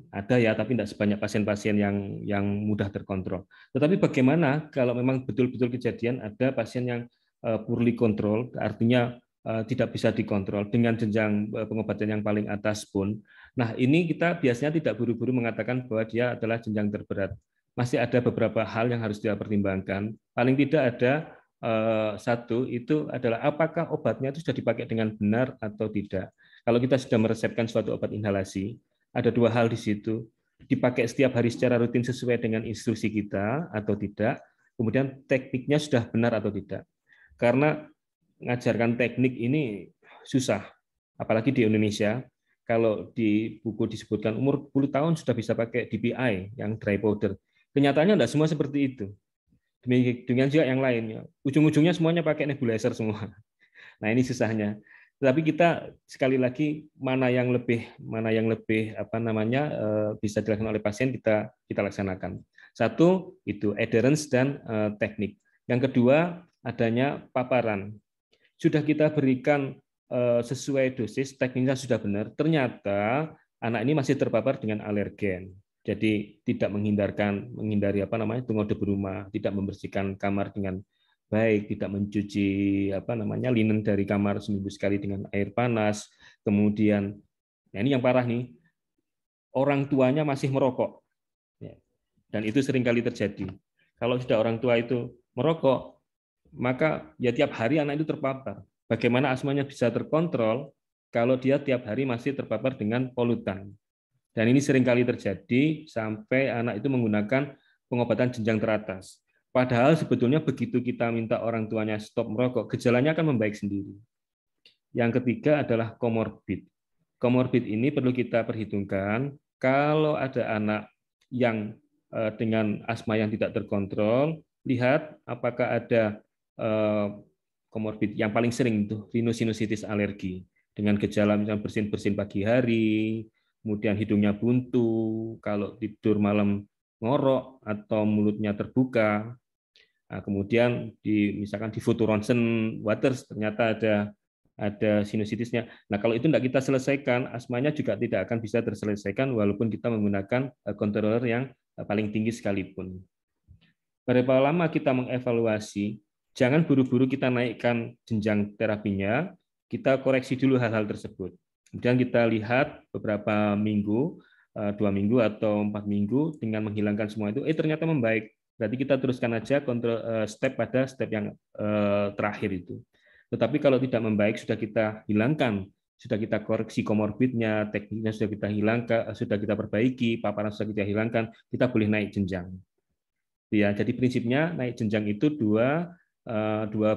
ada ya, tapi tidak sebanyak pasien-pasien yang mudah terkontrol. Tetapi bagaimana kalau memang betul-betul kejadian ada pasien yang poorly control, artinya tidak bisa dikontrol dengan jenjang pengobatan yang paling atas pun. Nah, ini kita biasanya tidak buru-buru mengatakan bahwa dia adalah jenjang terberat. Masih ada beberapa hal yang harus dia pertimbangkan. Paling tidak ada satu, itu adalah apakah obatnya itu sudah dipakai dengan benar atau tidak. Kalau kita sudah meresepkan suatu obat inhalasi, ada dua hal di situ. Dipakai setiap hari secara rutin sesuai dengan instruksi kita atau tidak. Kemudian tekniknya sudah benar atau tidak. Karena mengajarkan teknik ini susah, apalagi di Indonesia. Kalau di buku disebutkan umur 10 tahun sudah bisa pakai DPI yang dry powder. Kenyataannya tidak semua seperti itu. Demikian juga yang lainnya. Ujung-ujungnya semuanya pakai nebulizer semua. Nah, ini susahnya. Tapi kita sekali lagi mana yang lebih bisa dilakukan oleh pasien kita laksanakan. Satu itu adherence dan teknik. Yang kedua adanya paparan. Sudah kita berikan sesuai dosis, tekniknya sudah benar, ternyata anak ini masih terpapar dengan alergen. Jadi tidak menghindari tungau debu rumah, tidak membersihkan kamar dengan baik, tidak mencuci linen dari kamar seminggu sekali dengan air panas. Kemudian, nah ini yang parah nih, orang tuanya masih merokok. Dan itu seringkali terjadi. Kalau sudah orang tua itu merokok, maka ya tiap hari anak itu terpapar. Bagaimana asmanya bisa terkontrol kalau dia tiap hari masih terpapar dengan polutan. Dan ini seringkali terjadi sampai anak itu menggunakan pengobatan jenjang teratas. Padahal sebetulnya begitu kita minta orang tuanya stop merokok, gejalanya akan membaik sendiri. Yang ketiga adalah komorbid. Komorbid ini perlu kita perhitungkan kalau ada anak yang dengan asma yang tidak terkontrol, lihat apakah ada komorbid yang paling sering itu rhinosinusitis alergi dengan gejala misalnya bersin-bersin pagi hari, kemudian hidungnya buntu, kalau tidur malam ngorok atau mulutnya terbuka. Nah, kemudian misalkan di foto ronsen waters ternyata ada sinusitisnya. Nah, kalau itu tidak kita selesaikan, asmanya juga tidak akan bisa terselesaikan walaupun kita menggunakan controller yang paling tinggi sekalipun. Berapa lama kita mengevaluasi? Jangan buru-buru kita naikkan jenjang terapinya, kita koreksi dulu hal-hal tersebut. Kemudian kita lihat beberapa minggu, 2 minggu atau 4 minggu dengan menghilangkan semua itu, ternyata membaik. Berarti kita teruskan aja step pada step yang terakhir itu. Tetapi kalau tidak membaik, sudah kita hilangkan, sudah kita koreksi komorbidnya, tekniknya sudah kita hilangkan, sudah kita perbaiki, paparan sudah kita hilangkan, kita boleh naik jenjang. Ya, jadi prinsipnya naik jenjang itu 2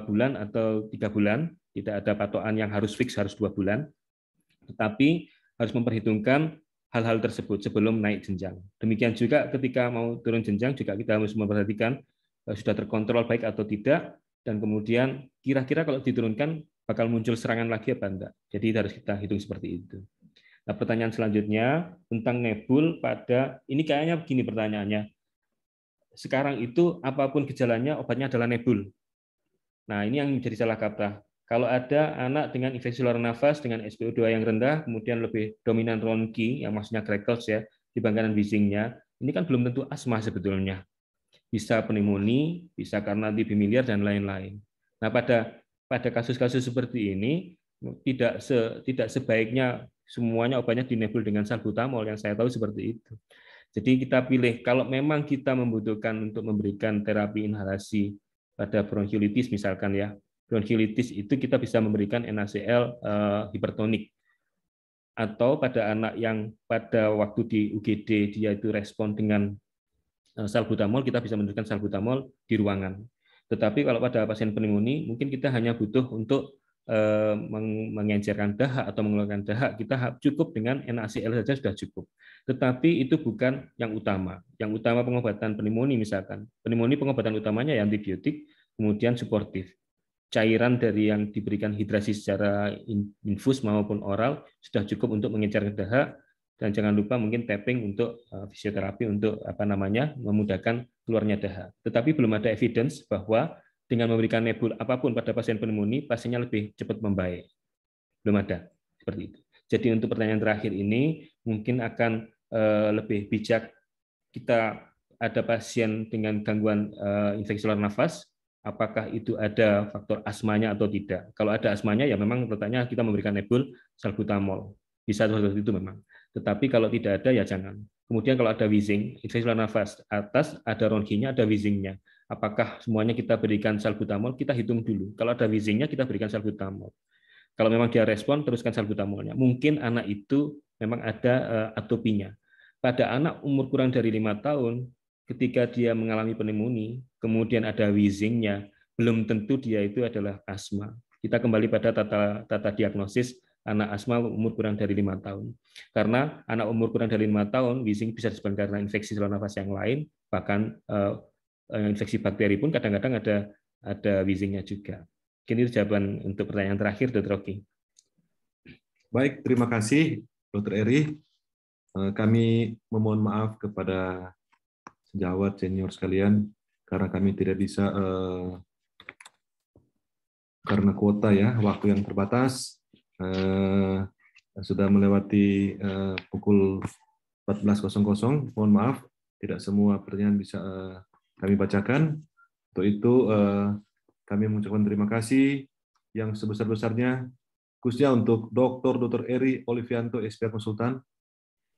bulan atau 3 bulan, tidak ada patokan yang harus fix harus 2 bulan, tetapi harus memperhitungkan hal-hal tersebut sebelum naik jenjang. Demikian juga ketika mau turun jenjang juga kita harus memperhatikan sudah terkontrol baik atau tidak, dan kemudian kira-kira kalau diturunkan bakal muncul serangan lagi apa enggak. Jadi harus kita hitung seperti itu. Nah, pertanyaan selanjutnya tentang nebul pada, ini kayaknya begini pertanyaannya. Sekarang itu apapun gejalanya obatnya adalah nebul. Nah, ini yang menjadi salah kaprah. Kalau ada anak dengan infeksi saluran nafas dengan SpO2 yang rendah, kemudian lebih dominan ronki, yang maksudnya Crackles ya, dibandingkan Wheezingnya, ini kan belum tentu asma sebetulnya. Bisa pneumonia, bisa karena TB miliar dan lain-lain. Nah, pada kasus-kasus seperti ini tidak sebaiknya semuanya obatnya dinebul dengan salbutamol, yang saya tahu seperti itu. Jadi kita pilih kalau memang kita membutuhkan untuk memberikan terapi inhalasi pada bronkiolitis misalkan ya, bronkiolitis itu kita bisa memberikan NaCl hipertonik, atau pada anak yang pada waktu di UGD dia itu respon dengan salbutamol, kita bisa memberikan salbutamol di ruangan. Tetapi kalau pada pasien pneumonia mungkin kita hanya butuh untuk mengencerkan dahak atau mengeluarkan dahak, kita cukup dengan NaCl saja sudah cukup. Tetapi itu bukan yang utama. Yang utama pengobatan pneumonia misalkan. Pneumonia pengobatan utamanya ya antibiotik, kemudian suportif. Cairan dari yang diberikan hidrasi secara infus maupun oral sudah cukup untuk mengencerkan dahak, dan jangan lupa mungkin tapping untuk fisioterapi untuk memudahkan keluarnya dahak. Tetapi belum ada evidence bahwa dengan memberikan nebul apapun pada pasien pneumonia, pasiennya lebih cepat membaik. Belum ada seperti itu. Jadi untuk pertanyaan terakhir ini mungkin akan lebih bijak, kita ada pasien dengan gangguan infeksi saluran nafas, apakah itu ada faktor asmanya atau tidak. Kalau ada asmanya ya memang pertanyaan kita memberikan nebul salbutamol. Bisa seperti itu memang. Tetapi kalau tidak ada ya jangan. Kemudian kalau ada wheezing, infeksi saluran nafas atas, ada ronkinya, ada wheezingnya. Apakah semuanya kita berikan salbutamol? Kita hitung dulu. Kalau ada wheezingnya, kita berikan salbutamol. Kalau memang dia respon, teruskan salbutamolnya. Mungkin anak itu memang ada atopinya. Pada anak umur kurang dari 5 tahun, ketika dia mengalami pneumonia, kemudian ada wheezingnya, belum tentu dia itu adalah asma. kita kembali pada tata diagnosis anak asma umur kurang dari 5 tahun. Karena anak umur kurang dari 5 tahun, wheezing bisa disebabkan karena infeksi saluran nafas yang lain, bahkan infeksi bakteri pun kadang-kadang ada wheezingnya juga. Ini jawaban untuk pertanyaan terakhir, Dr. Oki. Baik, terima kasih, Dr. Eri. Kami memohon maaf kepada sejawat senior sekalian karena kami tidak bisa karena kuota ya, waktu yang terbatas, sudah melewati pukul 14.00. Mohon maaf, tidak semua pertanyaan bisa kami bacakan. Untuk itu kami mengucapkan terima kasih yang sebesar-besarnya khususnya untuk Dr. Eri Olivianto, SPA Konsultan,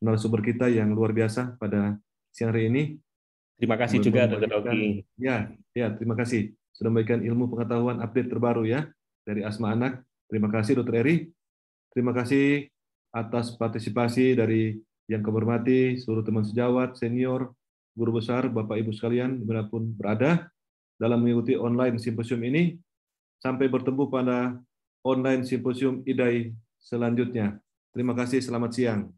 narasumber kita yang luar biasa pada siang hari ini. Terima kasih juga, Dr. Oki. Ya, terima kasih sudah memberikan ilmu pengetahuan update terbaru ya dari asma anak. Terima kasih, Dr. Eri. Terima kasih atas partisipasi dari yang kami hormati seluruh teman sejawat, senior, guru besar, Bapak Ibu sekalian dimanapun berada dalam mengikuti online simposium ini. Sampai bertemu pada online simposium IDAI selanjutnya. Terima kasih, selamat siang.